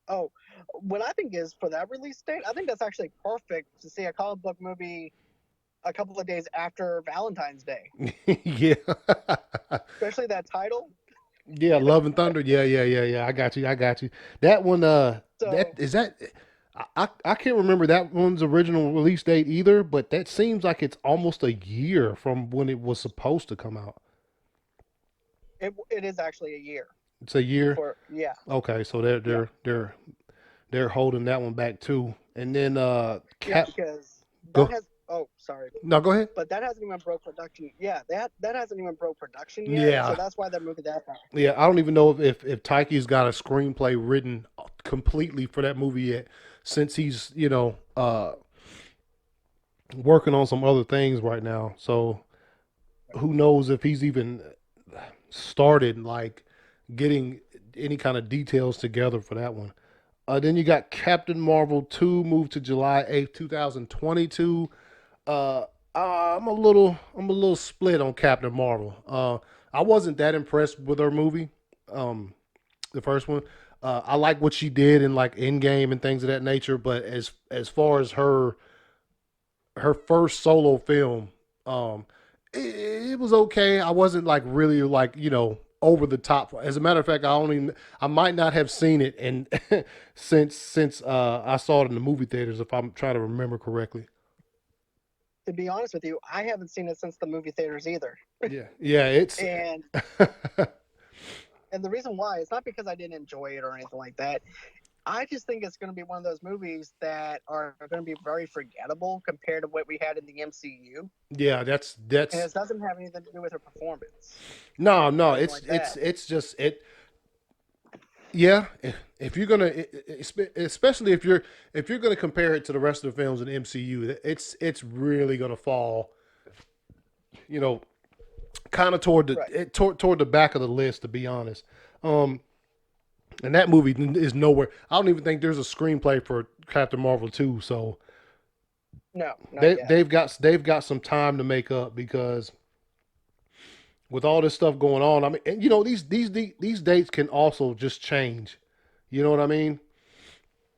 C: Oh, what I think is for that release date, I think that's actually perfect to see a comic book movie a couple of days after Valentine's Day.
B: Yeah.
C: Especially that title.
B: Yeah, Love and Thunder. Yeah. I got you. That one, that is that. I can't remember that one's original release date either, but that seems like it's almost a year from when it was supposed to come out.
C: It is actually a year.
B: It's a year.
C: Yeah.
B: Okay, so they're holding that one back too, and then
C: because
B: Go-
C: that has. Oh, sorry.
B: No, go ahead.
C: But that hasn't even broke production. Yeah, that hasn't even broke production yet.
B: Yeah.
C: So that's why they're moving that back.
B: Yeah, I don't even know if Taiki's got a screenplay written completely for that movie yet, since he's working on some other things right now. So who knows if he's even started like getting any kind of details together for that one. Then you got Captain Marvel 2 moved to July 8th, 2022. I'm a little split on Captain Marvel. I wasn't that impressed with her movie, the first one. I like what she did in like Endgame and things of that nature, but as far as her first solo film, it was okay. I wasn't like really like over the top. As a matter of fact, I might not have seen it and since I saw it in the movie theaters, if I'm trying to remember correctly.
C: To be honest with you, I haven't seen it since the movie theaters either.
B: Yeah, it's
C: and the reason why is not because I didn't enjoy it or anything like that. I just think it's going to be one of those movies that are going to be very forgettable compared to what we had in the MCU.
B: Yeah, that's
C: and it doesn't have anything to do with her performance.
B: No, it's just it. Yeah, if you're gonna, especially if you're gonna compare it to the rest of the films in the MCU, it's really gonna fall, kind of toward the back of the list, to be honest. And that movie is nowhere. I don't even think there's a screenplay for Captain Marvel 2. So
C: no,
B: they've got some time to make up, because with all this stuff going on, I mean, and these dates can also just change. You know what I mean?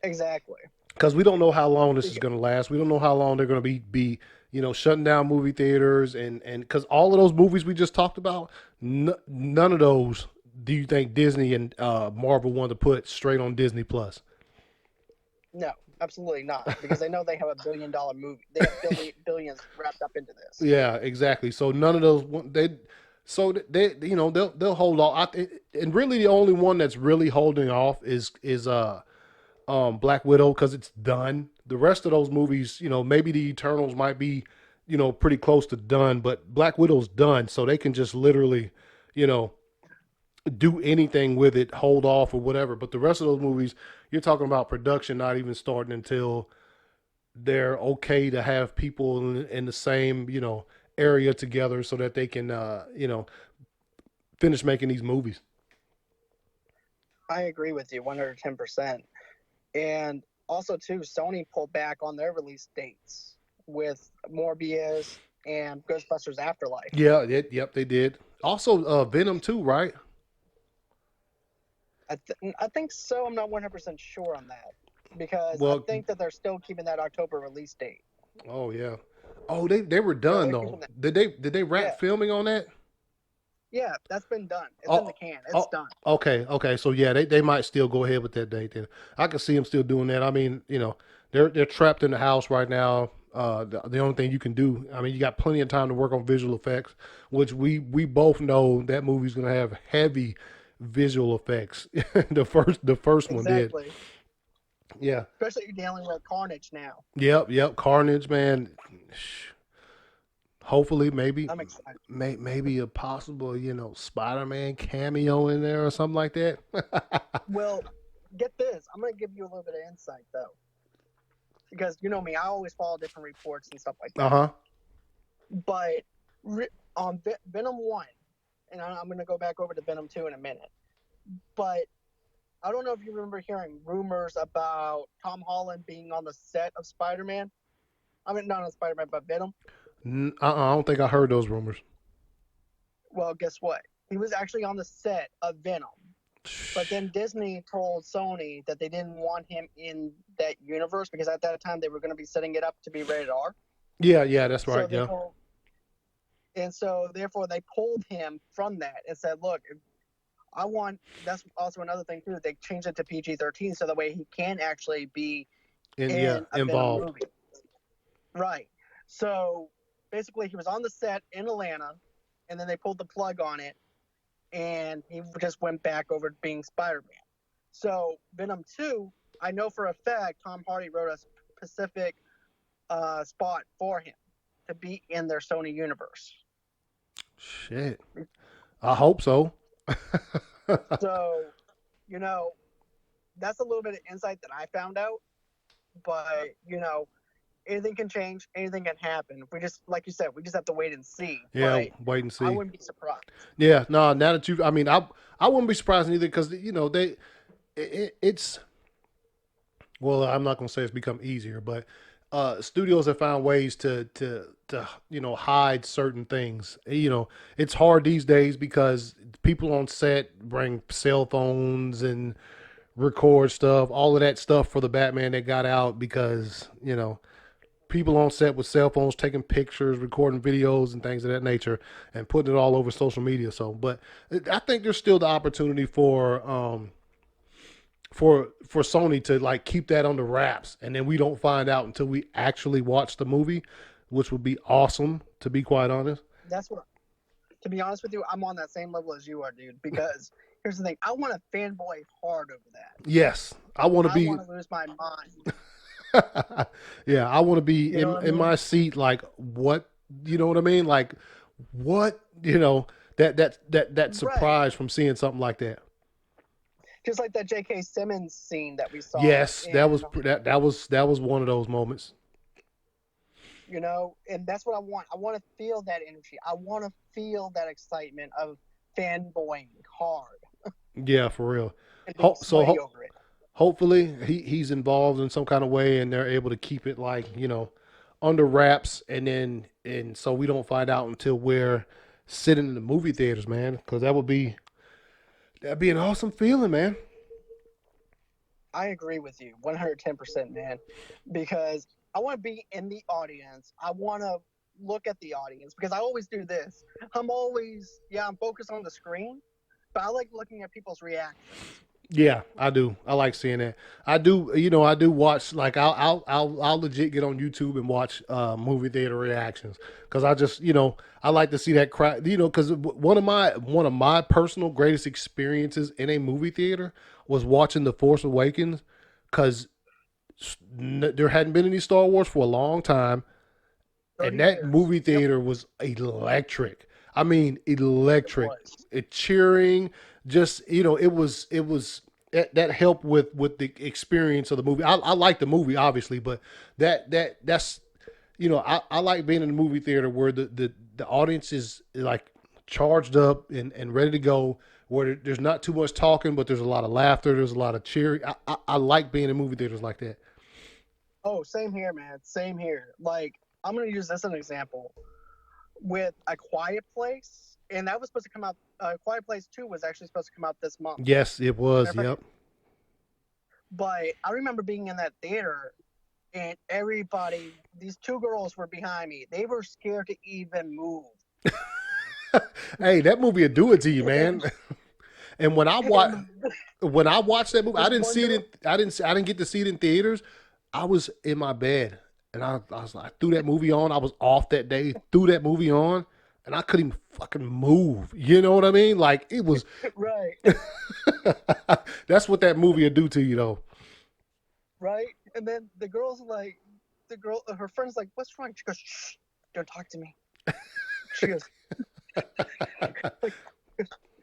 C: Exactly.
B: Because we don't know how long this is going to last. We don't know how long they're going to be shutting down movie theaters, and because all of those movies we just talked about, none of those do you think Disney and Marvel want to put straight on Disney Plus?
C: No, absolutely not, because they know they have $1 billion movie. They have billions wrapped up into this.
B: Yeah, exactly. So none of those they'll hold off. And really, the only one that's really holding off is Black Widow, because it's done. The rest of those movies, maybe the Eternals might be, pretty close to done, but Black Widow's done, so they can just literally, do anything with it, hold off or whatever. But the rest of those movies, you're talking about production not even starting until they're okay to have people in the same, area together so that they can, finish making these movies.
C: I agree with you 110%. And also, too, Sony pulled back on their release dates with Morbius and Ghostbusters Afterlife.
B: Yeah, yep, they did. Also, Venom 2, right?
C: I think so. I'm not 100% sure on that, because I think that they're still keeping that October release date.
B: Oh yeah. Oh, they were done though. Did they wrap filming on that?
C: Yeah, that's been done. It's in the can. It's done.
B: Okay. So yeah, they might still go ahead with that date then. I can see them still doing that. I mean, they're trapped in the house right now. The only thing you can do, I mean, you got plenty of time to work on visual effects, which we both know that movie's gonna have heavy visual effects. the first one did. Yeah.
C: especially dealing with Carnage now.
B: Yep. Carnage, man. Hopefully, maybe,
C: I'm excited.
B: maybe a possible, Spider-Man cameo in there or something like that.
C: Well, get this. I'm going to give you a little bit of insight, though. Because you know me, I always follow different reports and stuff like that.
B: Uh-huh.
C: But on Venom 1, and I'm going to go back over to Venom 2 in a minute. But I don't know if you remember hearing rumors about Tom Holland being on the set of Spider-Man. I mean, not on Spider-Man, but Venom.
B: I don't think I heard those rumors.
C: Well, guess what? He was actually on the set of Venom. But then Disney told Sony that they didn't want him in that universe because at that time they were going to be setting it up to be rated R.
B: Yeah, that's right. Yeah.
C: And so therefore they pulled him from that and said, look, that's also another thing too. They changed it to PG-13 so that way he can actually be in a
B: involved.
C: Venom movie. Right. So basically he was on the set in Atlanta and then they pulled the plug on it and he just went back over to being Spider-Man. So Venom 2, I know for a fact Tom Hardy wrote a specific spot for him to be in their Sony universe.
B: Shit. I hope so.
C: So, that's a little bit of insight that I found out. But, anything can change, anything can happen. We just, like you said, we just have to wait and see.
B: Yeah, wait and see.
C: I wouldn't be surprised.
B: Yeah, no, now that I mean, I wouldn't be surprised either because, it's, well, I'm not going to say it's become easier, but studios have found ways to hide certain things. It's hard these days because people on set bring cell phones and record stuff, all of that stuff for the Batman that got out because, people on set with cell phones taking pictures, recording videos and things of that nature and putting it all over social media. So, but I think there's still the opportunity for Sony to like keep that under wraps and then we don't find out until we actually watch the movie, which would be awesome, to be quite honest.
C: To be honest with you, I'm on that same level as you are, dude, because here's the thing. I want to fanboy hard over that.
B: Yes. I want to
C: lose my mind.
B: Yeah, I want to be in my seat like what, you know what I mean? Like what, that surprise from seeing something like that.
C: Just like that J.K. Simmons scene that we saw.
B: Yes, that was one of those moments.
C: And that's what I want. I want to feel that energy. I want to feel that excitement of fanboying hard.
B: Yeah, for real.
C: Over it.
B: Hopefully he's involved in some kind of way and they're able to keep it like, under wraps and so we don't find out until we're sitting in the movie theaters, man, because that'd be an awesome feeling, man.
C: I agree with you 110%, man, because I want to be in the audience. I want to look at the audience because I always do this. I'm focused on the screen, but I like looking at people's reactions.
B: Yeah, I do. I like seeing that. I do. I do watch. Like, I'll legit get on YouTube and watch movie theater reactions because I just, I like to see that crowd. Because one of my personal greatest experiences in a movie theater was watching The Force Awakens because there hadn't been any Star Wars for a long time, and that movie theater was electric. I mean, electric. It cheering. Just it was that helped with the experience of the movie. I like the movie obviously, but that's I like being in a movie theater where the audience is like charged up and ready to go, where there's not too much talking, but there's a lot of laughter, there's a lot of cheering. I like being in movie theaters like that.
C: Oh, same here, man. Same here. Like, I'm gonna use this as an example with A Quiet Place. And that was supposed to come out. Quiet Place 2 was actually supposed to come out this month.
B: Yes, it was. Remember? Yep.
C: But I remember being in that theater, and everybody, these two girls were behind me. They were scared to even move.
B: Hey, that movie will do it to you, man. And when I watched that movie, I didn't see it. I didn't get to see it in theaters. I was in my bed, and I was like, I threw that movie on. I was off that day. Threw that movie on. And I couldn't even fucking move. You know what I mean? Like, it was...
C: Right.
B: That's what that movie will do to you, though.
C: right? And then the girl's like, her friend's like, "What's wrong?" She goes, "Shh, don't talk to me." She goes, like,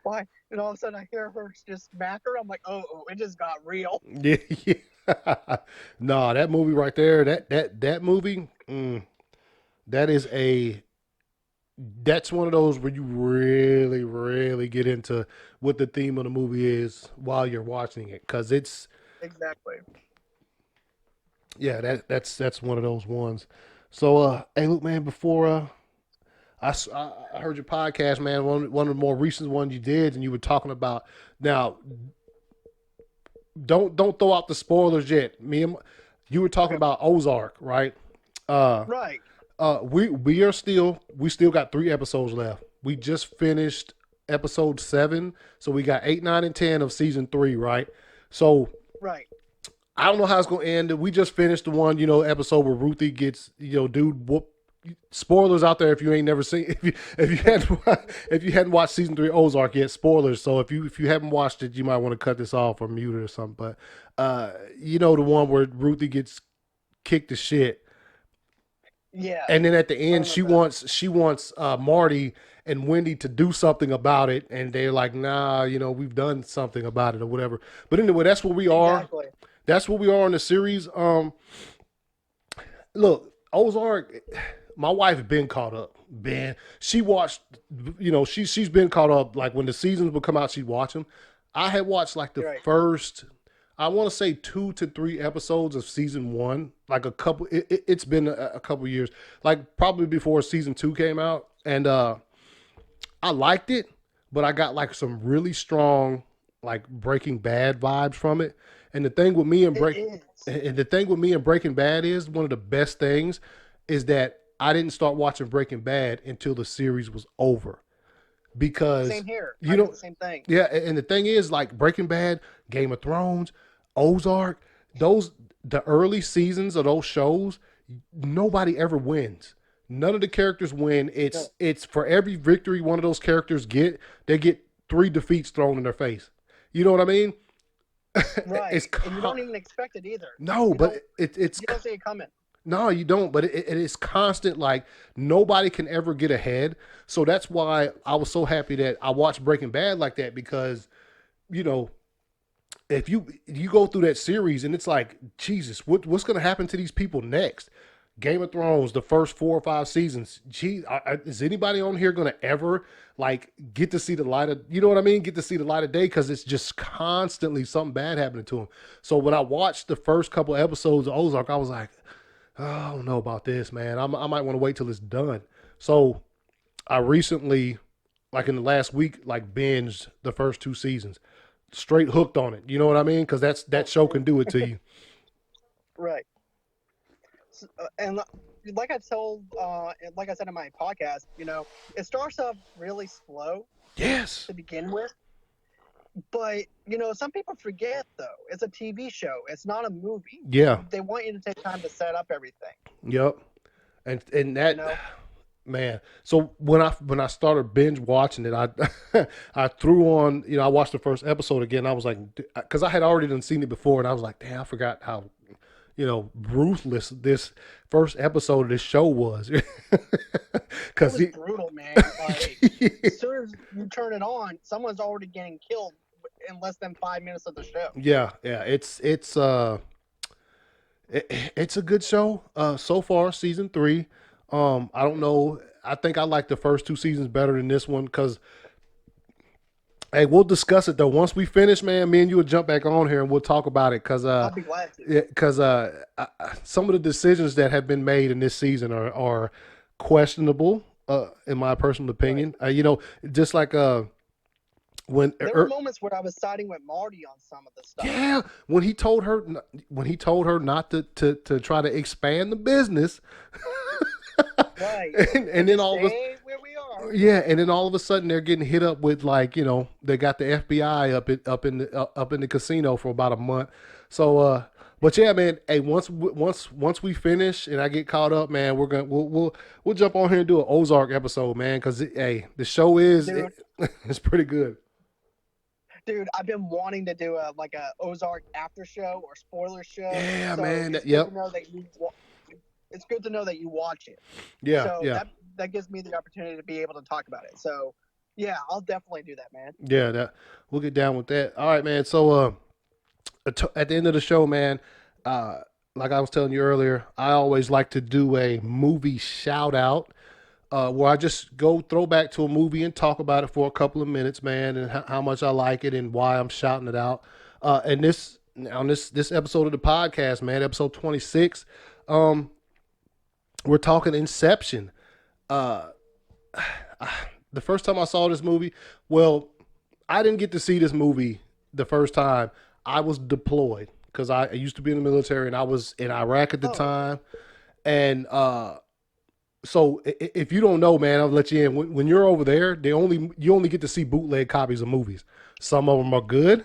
C: "Why?" And all of a sudden, I hear her just smack her. I'm like, "Oh, it just got real."
B: Yeah, yeah. Nah, that movie right there, that movie, that is that's one of those where you really, really get into what the theme of the movie is while you're watching it, because it's
C: Exactly.
B: yeah, that's one of those ones. So, hey, look, man, before I heard your podcast, man, one of the more recent ones you did, and you were talking about now. Don't throw out the spoilers yet. You were talking
C: Okay.
B: about Ozark, right? Uh,
C: Right.
B: we still got 3 episodes left. We just finished episode 7, so we got 8, 9, and 10 of season 3, right? So
C: Right.
B: I don't know how it's gonna end. We just finished the one, episode where Ruthie gets, dude whoop. Spoilers out there if you ain't never seen if you hadn't watched season 3 Ozark yet. Spoilers. So if you haven't watched it, you might want to cut this off or mute it or something. But the one where Ruthie gets kicked to shit.
C: Yeah.
B: And then at the
C: I
B: end, she
C: remember
B: wants Marty and Wendy to do something about it, and they're like, "Nah, we've done something about it or whatever." But anyway, that's where we are.
C: exactly.
B: That's where we are in the series. Look, Ozark. My wife been caught up. She watched. She's been caught up. Like when the seasons would come out, she'd watch them. I had watched like the
C: Right.
B: first, I want to say 2 to 3 episodes of season 1. Like a couple. It's been a couple years. Like probably before season 2 came out, and I liked it, but I got like some really strong like Breaking Bad vibes from it. And the thing with me and
C: It is.
B: the thing with me and Breaking Bad is one of the best things is that I didn't start watching Breaking Bad until the series was over. Because
C: Same here.
B: you
C: I
B: know
C: did the same thing.
B: yeah, and the thing is like Breaking Bad, Game of Thrones, Ozark, the early seasons of those shows, nobody ever wins. None of the characters win.
C: No.
B: It's for every victory one of those characters they get 3 defeats thrown in their face. You know what I mean?
C: Right.
B: It's
C: And you don't even expect it either.
B: no,
C: You
B: but
C: don't-
B: it's
C: You don't see it coming.
B: no, you don't. But it is constant. Like nobody can ever get ahead. So that's why I was so happy that I watched Breaking Bad like that because, you know, if you go through that series and it's like Jesus, what's going to happen to these people next? Game of Thrones, the first 4 or 5 seasons. Gee, is anybody on here going to ever like get to see the light of, you know what I mean? Get to see the light of day because it's just constantly something bad happening to them. So when I watched the first couple episodes of Ozark, I was like, oh, I don't know about this, man. I might want to wait till it's done. So I recently, like in the last week, like binged the first 2 seasons, straight hooked on it. You know what I mean? Because that show can do it to you.
C: Right. And like like I said in my podcast, it starts off really slow
B: Yes.
C: to begin with. But, some people forget, though. It's a TV show. It's not a movie.
B: Yeah.
C: They want you to take time to set up everything.
B: Yep. And that
C: You know?
B: man. So when I started binge watching it, I threw on, I watched the first episode again. I was like, because I had already done seen it before, and I was like, damn, I forgot how ruthless this first episode of this show was.
C: It
B: Because
C: was brutal, man. Like, as soon as you turn it on, someone's already getting killed in less than 5 minutes of the show.
B: yeah, it's a good show. So far, season 3. I don't know. I think I like the first 2 seasons better than this one because, hey, we'll discuss it though. Once we finish, man, me and you will jump back on here and we'll talk about it because
C: I'll be glad to.
B: some of the decisions that have been made in this season are questionable, in my personal opinion. Just like when
C: There were moments where I was siding with Marty on some of the stuff.
B: yeah, when he told her not to try to expand the business.
C: Right.
B: and then all of a
C: Stay where we are.
B: yeah, and then all of a sudden they're getting hit up with like they got the FBI up in the casino for about a month. So but yeah, man. Hey, once we finish and I get caught up, man, we'll jump on here and do an Ozark episode, man, because hey, the show is
C: Dude.
B: it's pretty good.
C: Dude, I've been wanting to do a Ozark after show or spoiler show.
B: Yeah,
C: So
B: man.
C: it's good
B: Yep.
C: to know that it's good to know that you watch it.
B: Yeah,
C: So
B: yeah,
C: that gives me the opportunity to be able to talk about it. So yeah, I'll definitely do that, man.
B: yeah. That we'll get down with that. All right, man. So at the end of the show, man, uh, like I was telling you earlier, I always like to do a movie shout out. Where I just go throw back to a movie and talk about it for a couple of minutes, man, and how much I like it and why I'm shouting it out. And this on this episode of the podcast, man, episode 26, we're talking Inception. Uh, the first time I saw this movie, well, I didn't get to see this movie the first time. I was deployed because I used to be in the military and I was in Iraq at the time, and so if you don't know, man, I'll let you in. When you're over there, you only get to see bootleg copies of movies. Some of them are good,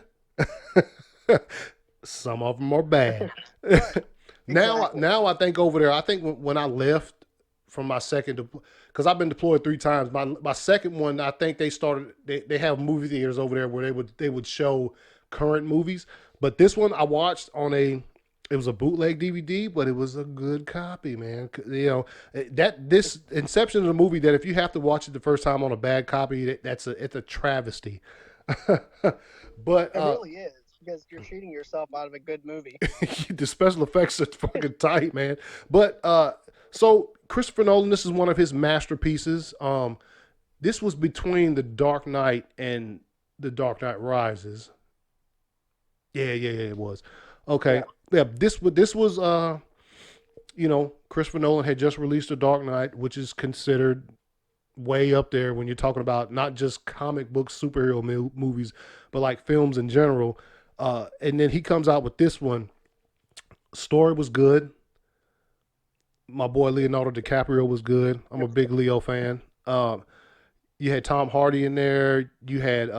B: some of them are bad.
C: Exactly.
B: Now I think over there, I think when I left from my second, because I've been deployed 3 times. My second one, I think they have movie theaters over there where they would show current movies. But this one I watched on it was a bootleg DVD, but it was a good copy, man. You know this Inception is a movie that if you have to watch it the first time on a bad copy, it's a travesty. But
C: It really is, because you're cheating yourself out of a good movie.
B: the special effects are fucking tight, man. But so Christopher Nolan, this is one of his masterpieces. This was between The Dark Knight and The Dark Knight Rises. Yeah, it was. Okay. Yeah, this was Christopher Nolan had just released The Dark Knight, which is considered way up there when you're talking about not just comic book superhero movies, but like films in general. And then he comes out with this one. Story was good. My boy Leonardo DiCaprio was good. I'm a big Leo fan. You had Tom Hardy in there. You had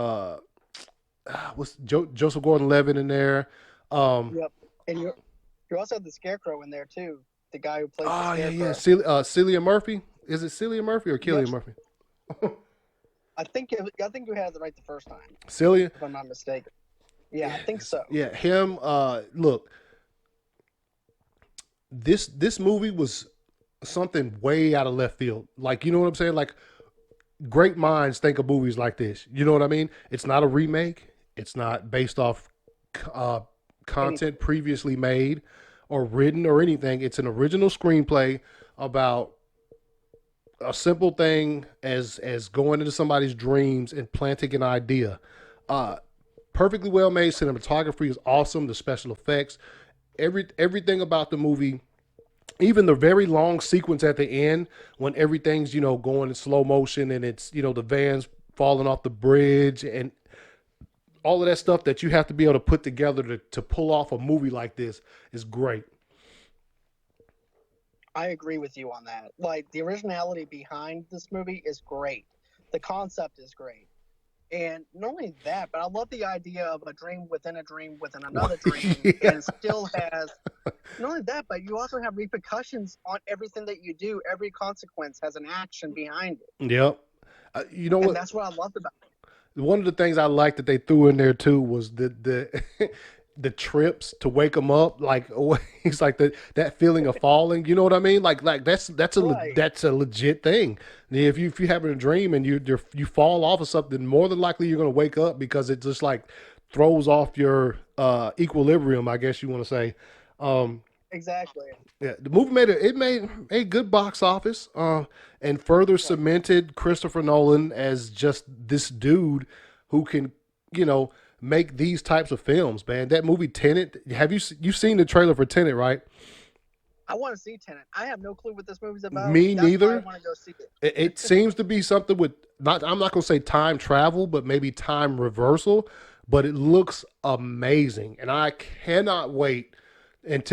B: Joseph Gordon-Levitt in there.
C: Yep. And you also had the Scarecrow in there too. The guy who plays the Scarecrow.
B: Yeah. Cillian Murphy. Is it Cillian Murphy or Cillian Murphy?
C: I think you had it right the first time,
B: Cillian,
C: if I'm not mistaken. Yeah, I think so.
B: Yeah, him. Look, this movie was something way out of left field. Like, you know what I'm saying? Like, great minds think of movies like this. You know what I mean? It's not a remake. It's not based off content previously made or written or anything. It's an original screenplay about a simple thing as going into somebody's dreams and planting an idea. Perfectly well made. Cinematography is awesome. The special effects, everything about the movie, even the very long sequence at the end when everything's going in slow motion and it's the vans falling off the bridge and all of that stuff that you have to be able to put together to pull off a movie like this is great.
C: I agree with you on that. Like, the originality behind this movie is great. The concept is great. And not only that, but I love the idea of a dream within another dream.
B: Yeah.
C: And it still has, not only that, but you also have repercussions on everything that you do. Every consequence has an action behind it.
B: Yep. You know
C: And
B: what?
C: that's what I loved about it.
B: One of the things I liked that they threw in there too was the the trips to wake them up. Like, it's like that feeling of falling. You know what I mean? Like that's
C: Right.
B: that's a legit thing. If you having a dream and you fall off of something, more than likely you're gonna wake up because it just like throws off your equilibrium, I guess you want to say.
C: Exactly.
B: Yeah, the movie made a good box office, and further cemented Christopher Nolan as just this dude who can, make these types of films. Man, that movie Tenet. Have you've seen the trailer for Tenet, right?
C: I want to see Tenet. I have no clue what this movie's about.
B: Me
C: That's
B: neither.
C: why I want to go see it.
B: It seems to be something with I'm not gonna say time travel, but maybe time reversal. But it looks amazing, and I cannot wait and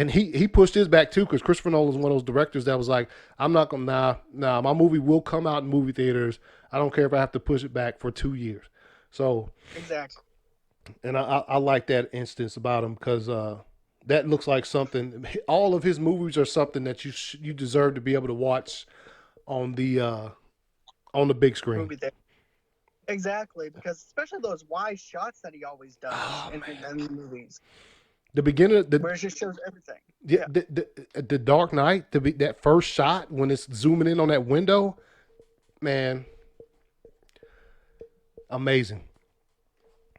B: he pushed his back too because Christopher Nolan is one of those directors that was like, I'm not gonna my movie will come out in movie theaters. I don't care if I have to push it back for 2 years. So
C: Exactly.
B: and I like that instance about him because that looks like something. All of his movies are something that you deserve to be able to watch on the big screen.
C: Movie there. Exactly, because especially those wide shots that he always does
B: Oh,
C: in
B: man.
C: the movies,
B: The beginning,
C: where it just shows everything.
B: the,
C: Yeah,
B: the Dark Knight, that first shot when it's zooming in on that window, man, amazing.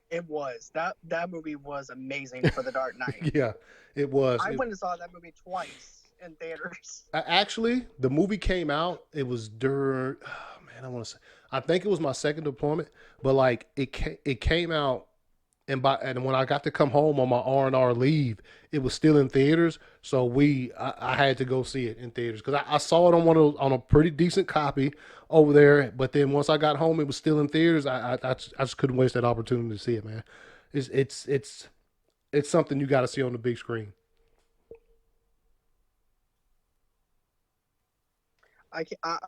C: it was that movie was amazing for The Dark Knight.
B: Yeah, it was.
C: I went and saw that movie twice in theaters.
B: Actually, the movie came out. It was during. Oh, man, I want to say. I think it was my second deployment, but like it came out, and when I got to come home on my R&R leave, it was still in theaters. So I had to go see it in theaters because I saw it on a pretty decent copy over there. But then once I got home, it was still in theaters. I just couldn't waste that opportunity to see it, man. It's something you got to see on the big screen.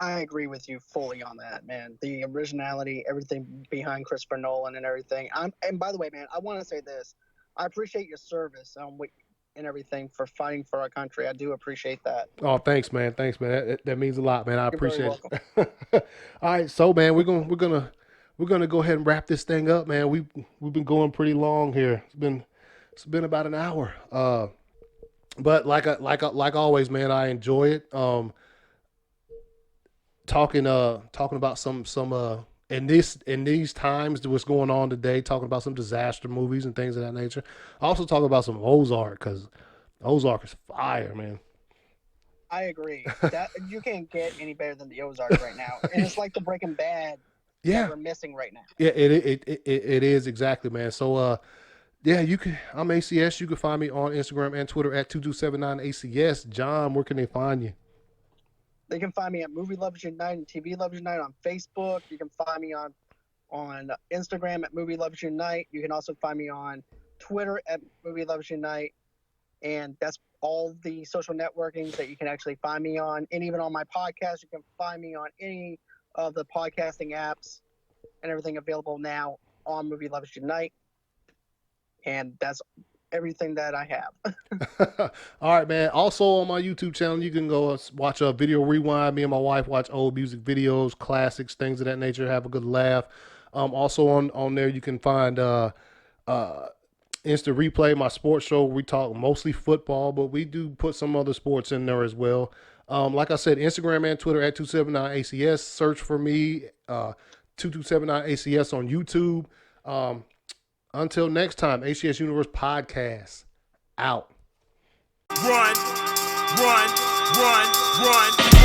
C: I agree with you fully on that, man. The originality, everything behind Christopher Nolan and everything. And by the way, man, I want to say this. I appreciate your service and everything for fighting for our country. I do appreciate that.
B: Oh, thanks, man. Thanks, man. That means a lot, man. I
C: You're very
B: appreciate
C: welcome.
B: it. All right, so man, we're gonna go ahead and wrap this thing up, man. We've been going pretty long here. It's been about an hour. But like always, man, I enjoy it. Talking about some in these times what's going on today, talking about some disaster movies and things of that nature. Also talking about some Ozark because Ozark is fire, man.
C: I agree. That you can't get any better than the Ozark right now, and it's like the Breaking Bad
B: Yeah,
C: that we're missing right now.
B: yeah, it is exactly, man. So yeah, I'm ACS. You can find me on Instagram and Twitter at 2279ACS. John, where can they find you?
C: They can find me at Movie Lovers Unite and TV Lovers Unite on Facebook. You can find me on Instagram at Movie Lovers Unite. You can also find me on Twitter at Movie Lovers Unite, and that's all the social networkings that you can actually find me on. And even on my podcast, you can find me on any of the podcasting apps and everything available now on Movie Lovers Unite. And that's everything that I have.
B: All right, man. Also on my YouTube channel, you can go watch a video rewind. Me and my wife watch old music videos, classics, things of that nature. Have a good laugh. Also on there, you can find Instant Replay, my sports show. We talk mostly football, but we do put some other sports in there as well. Like I said, Instagram and Twitter at 279ACS. Search for me, 2279ACS on YouTube. Until next time, ACS Universe podcast out.
A: Run, run, run, run.